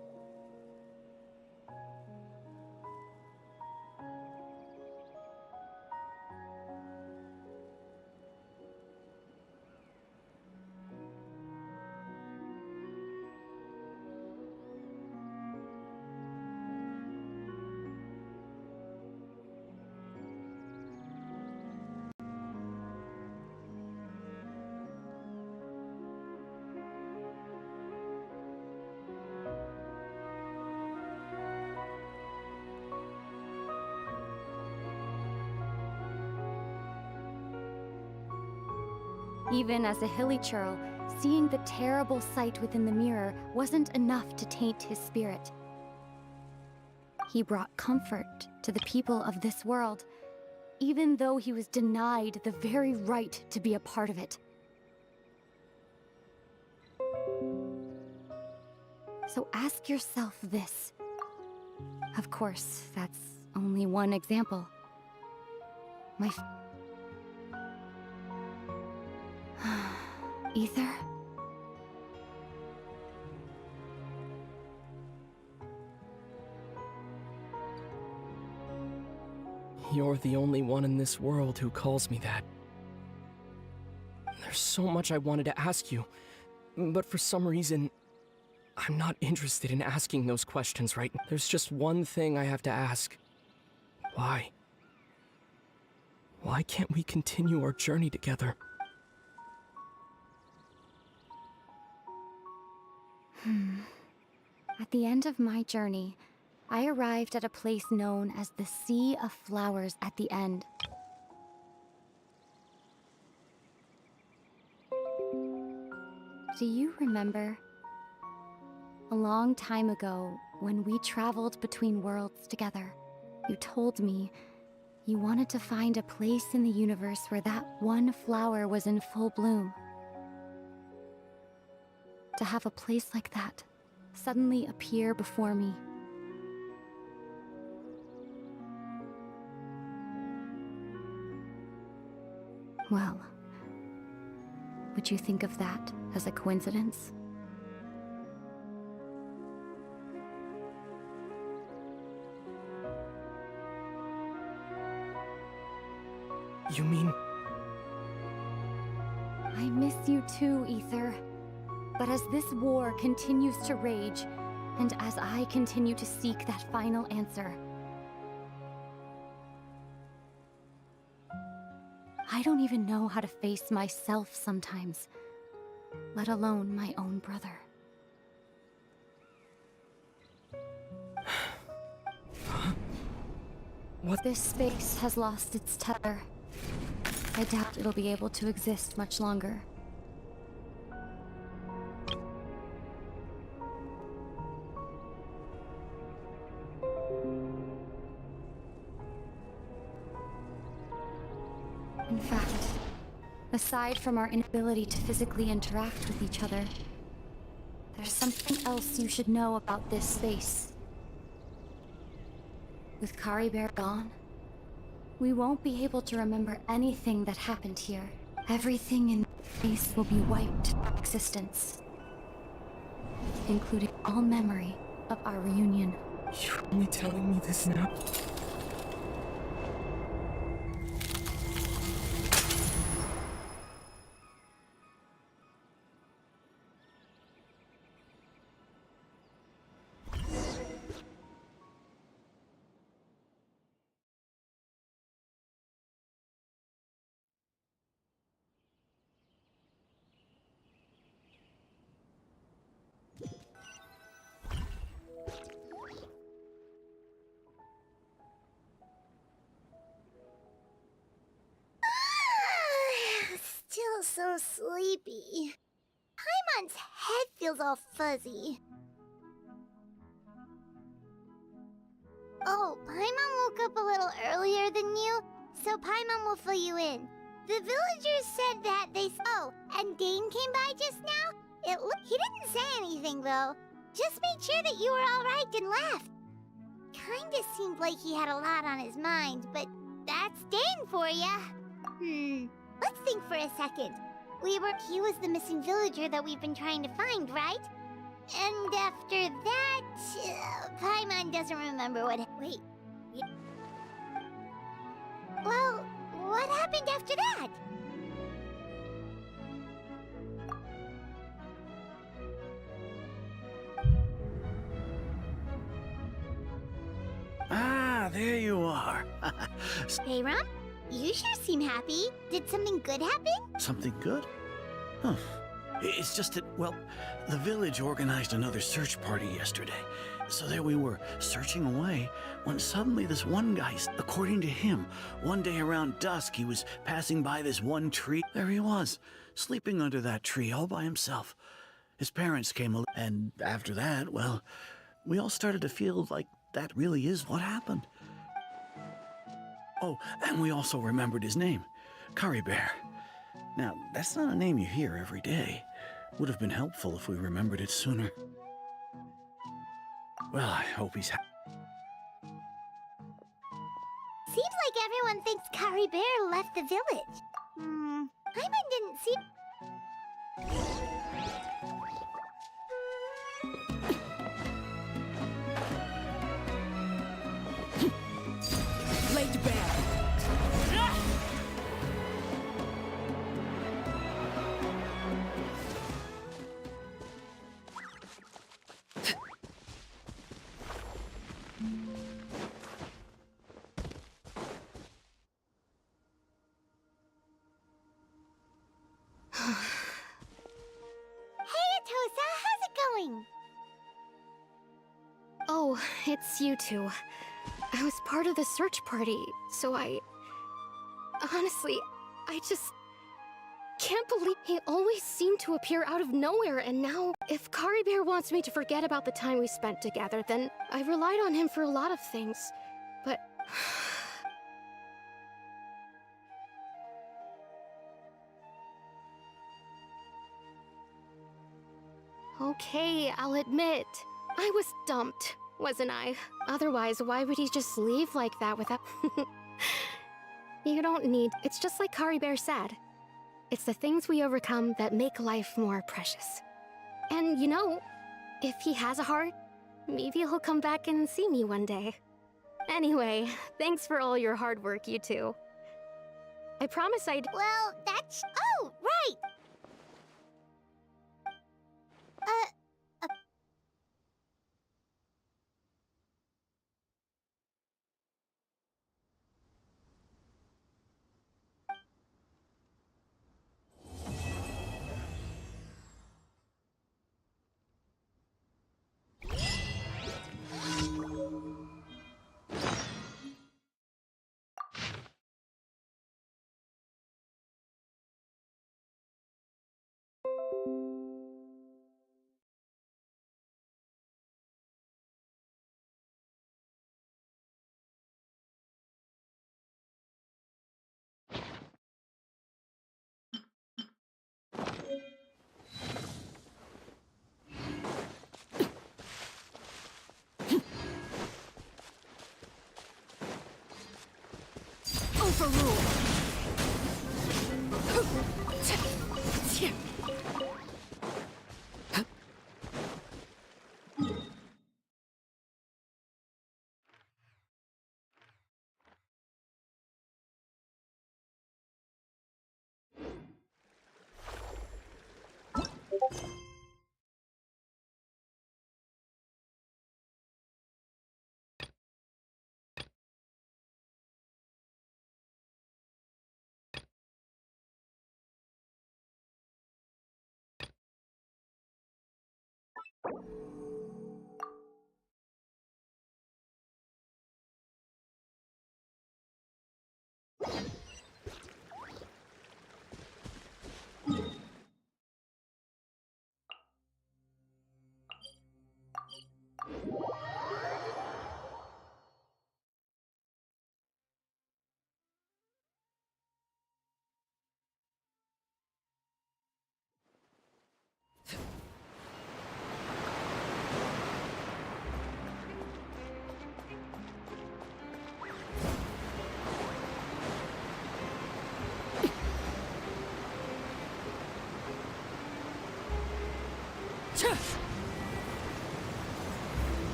Even as a hilly churl, seeing the terrible sight within the mirror wasn't enough to taint his spirit. He brought comfort to the people of this world, even though he was denied the very right to be a part of it. So ask yourself this. Of course, that's only one example. Ether? You're the only one in this world who calls me that. There's so much I wanted to ask you, but for some reason, I'm not interested in asking those questions right now. There's just one thing I have to ask. Why? Why can't we continue our journey together? At the end of my journey, I arrived at a place known as the Sea of Flowers at the end. Do you remember? A long time ago, when we traveled between worlds together, you told me you wanted to find a place in the universe where that one flower was in full bloom. To have a place like that suddenly appear before me. Well, Would you think of that as a coincidence? You mean... I miss you too, Ether. But as this war continues to rage, and as I continue to seek that final answer, I don't even know how to face myself sometimes, let alone my own brother. What? This space has lost its tether. I doubt it'll be able to exist much longer. In fact, aside from our inability to physically interact with each other, there's something else you should know about this space. With Kari Bear gone, we won't be able to remember anything that happened here. Everything in space will be wiped from existence, including all memory of our reunion. You're only telling me this now? Still so sleepy. Paimon's head feels all fuzzy. Oh, Paimon woke up a little earlier than you, so Paimon will fill you in. The villagers said that they... Oh, and Dane came by just now? He didn't say anything, though. Just made sure that you were alright and left. Kinda seemed like he had a lot on his mind, but that's Dane for ya. Let's think for a second. He was the missing villager that we've been trying to find, right? And after that, Paimon doesn't remember what... Wait. Well, what happened after that? Ah, there you are. Hey, Rom? You sure seem happy. Did something good happen? Something good? Huh. It's just that, well, the village organized another search party yesterday. So there we were, searching away, when suddenly this one guy, according to him, one day around dusk, he was passing by this one tree. There he was, sleeping under that tree all by himself. His parents came, and after that, well, we all started to feel like that really is what happened. Oh, and we also remembered his name, Kari Bear. Now, that's not a name you hear every day. Would have been helpful if we remembered it sooner. Well, I hope he's Seems like everyone thinks Kari Bear left the village. Paimon didn't see... Laid back. Hey, Atosa, how's it going? Oh, it's you two. I was part of the search party, so honestly, I just can't believe he always seemed to appear out of nowhere, and now, if Kari Bear wants me to forget about the time we spent together, then I relied on him for a lot of things. But... Okay, I'll admit. I was dumped, wasn't I? Otherwise, why would he just leave like that without... You don't need... It's just like Kari Bear said. It's the things we overcome that make life more precious. And you know, if he has a heart, maybe he'll come back and see me one day. Anyway, thanks for all your hard work, you two. I promise I'd... Well, that's... Oh, right!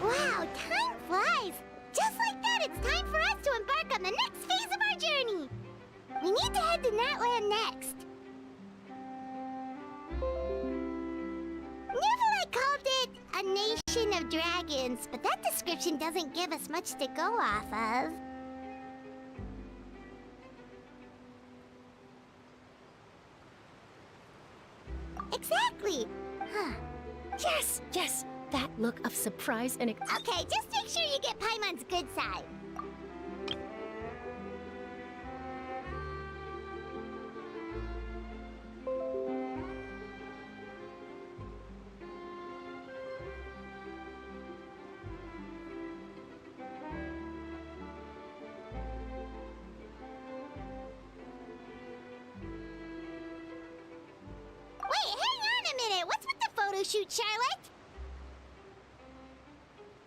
Wow, time flies! Just like that, it's time for us to embark on the next phase of our journey! We need to head to NATLAN next. Neverlight called it a nation of dragons, but that description doesn't give us much to go off of. Exactly! Huh. Yes, yes! That look of surprise and Okay, just make sure you get Paimon's good side. Wait, hang on a minute! What's with the photo shoot, Charlotte?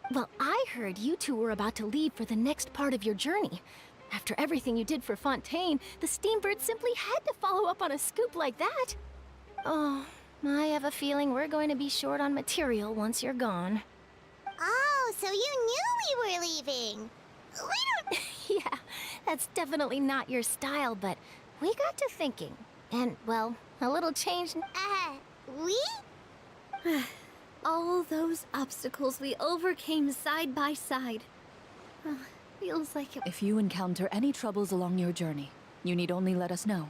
Well, I heard you two were about to leave for the next part of your journey. After everything you did for Fontaine, the Steambird simply had to follow up on a scoop like that. Oh, I have a feeling we're going to be short on material once you're gone. Oh, so you knew we were leaving. We don't... Yeah, that's definitely not your style, but we got to thinking. And, well, a little change... we? All those obstacles we overcame side by side. Feels like it... If you encounter any troubles along your journey, you need only let us know,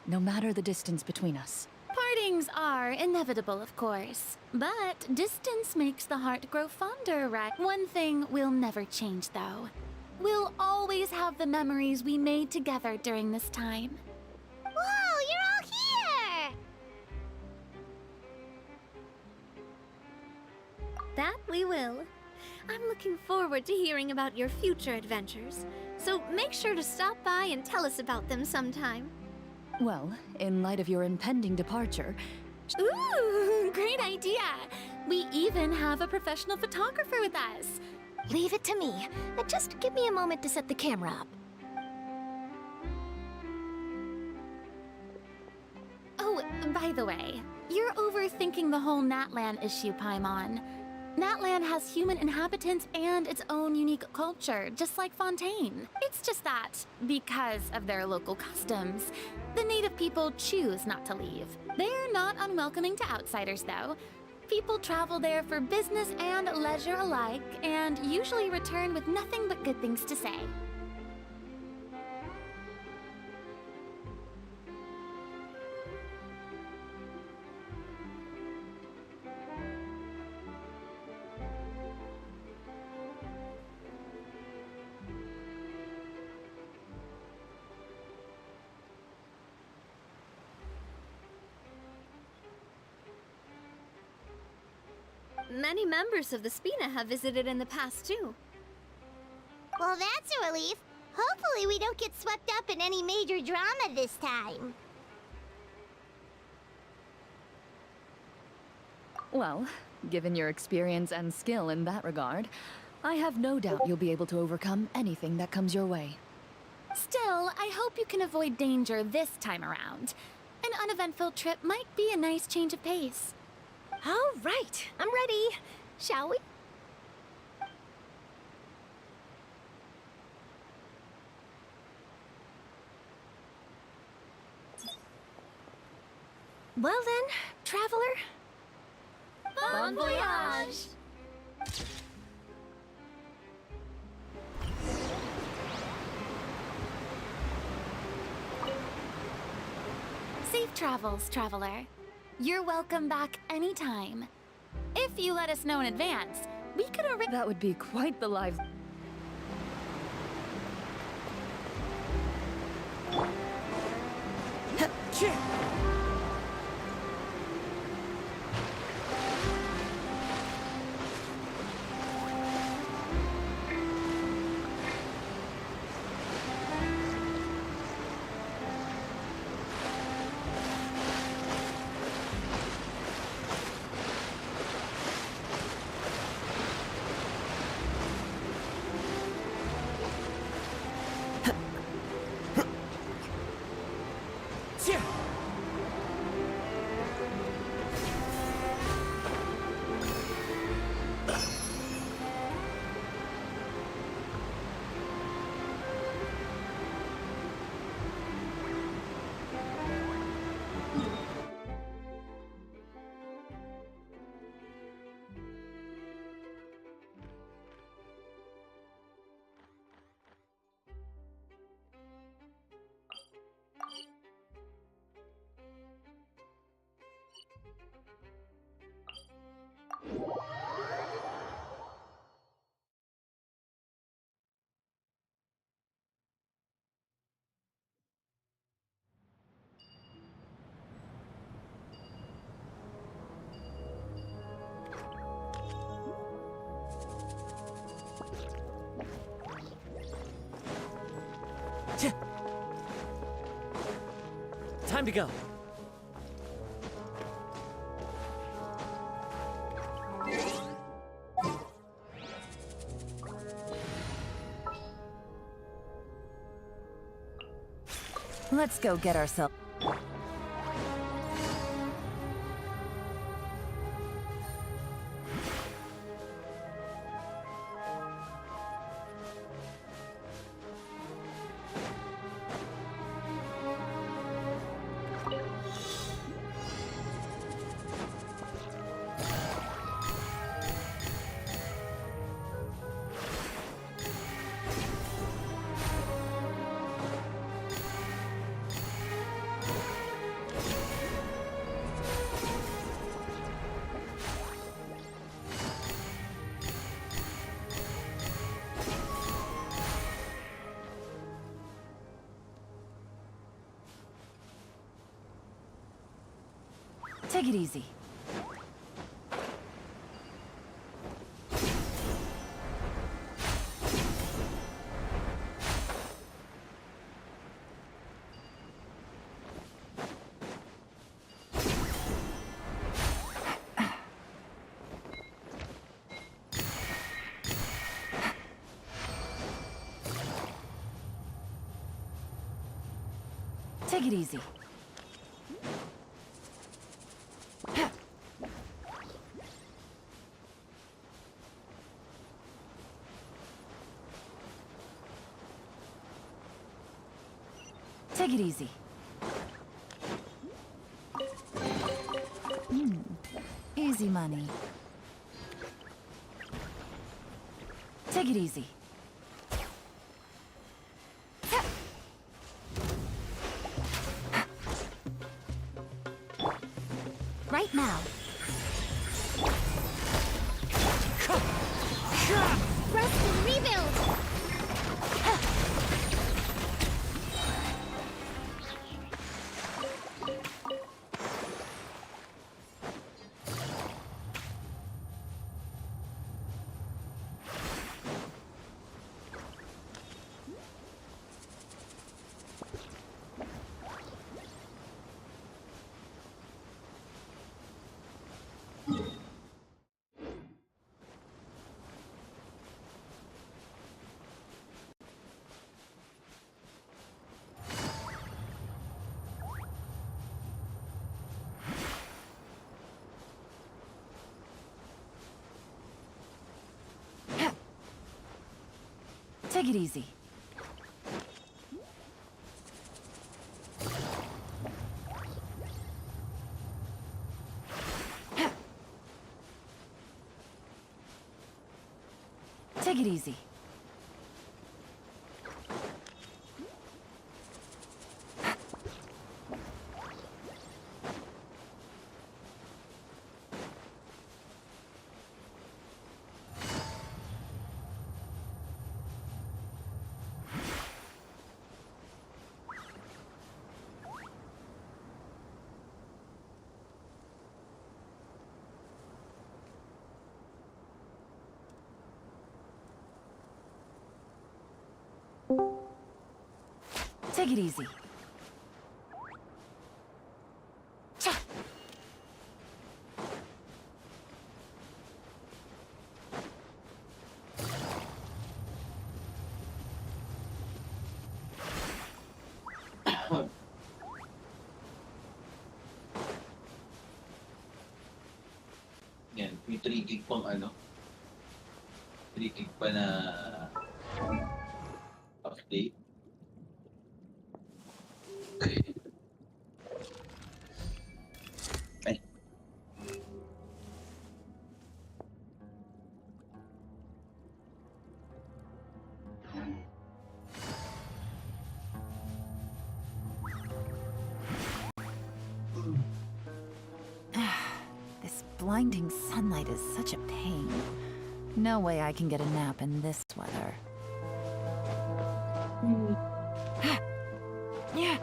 no matter the distance between us. Partings are inevitable, of course. But distance makes the heart grow fonder, right? One thing will never change, though. We'll always have the memories we made together during this time. Whoa, you're all here! That we will. I'm looking forward to hearing about your future adventures. So make sure to stop by and tell us about them sometime. Well, in light of your impending departure, Ooh, great idea! We even have a professional photographer with us. Leave it to me. Just give me a moment to set the camera up. Oh, by the way, you're overthinking the whole NATLAN issue, Paimon. NATLAN has human inhabitants and its own unique culture, just like Fontaine. It's just that, because of their local customs, the native people choose not to leave. They're not unwelcoming to outsiders, though. People travel there for business and leisure alike, and usually return with nothing but good things to say. Many members of the Spina have visited in the past, too. Well, that's a relief. Hopefully we don't get swept up in any major drama this time. Well, given your experience and skill in that regard, I have no doubt you'll be able to overcome anything that comes your way. Still, I hope you can avoid danger this time around. An uneventful trip might be a nice change of pace. All right, I'm ready. Shall we? Well then, traveler. Bon voyage! Safe travels, traveler. You're welcome back anytime. If you let us know in advance, we could arrange— That would be quite the live... Time to go. Let's go get ourselves... Take it easy. Take it easy. Take it easy. Easy money. Take it easy. Right now. Rest and rebuild! Take it easy. Take it easy. Take it easy. Cha! Yan, may 3 gig pang ano. 3 gig pa na update. Ay. This blinding sunlight is such a pain. No way I can get a nap in this weather. Yeah.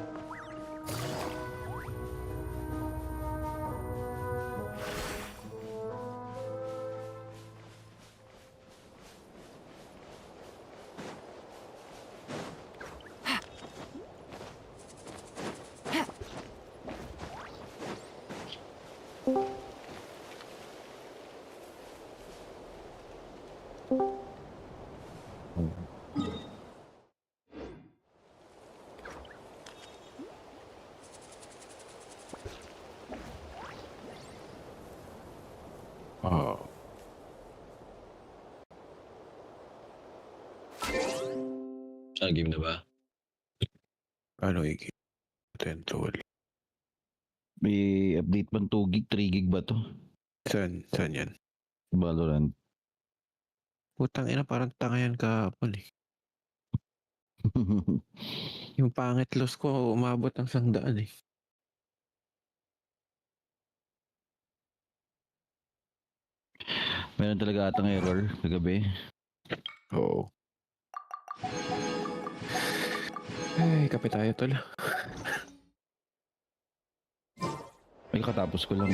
Oh. Sa game na ba? Ano i-game tool? May update bang 2 gig, 3 gig ba to? Saan yan? Valorant. Putang ina, parang tanga yan kahapon eh. Yung pangit loss ko, umabot ng 100 eh. Meron talaga atang error kagabi. Oo. Ay, kape tayo tol. Ay, katapos ko lang.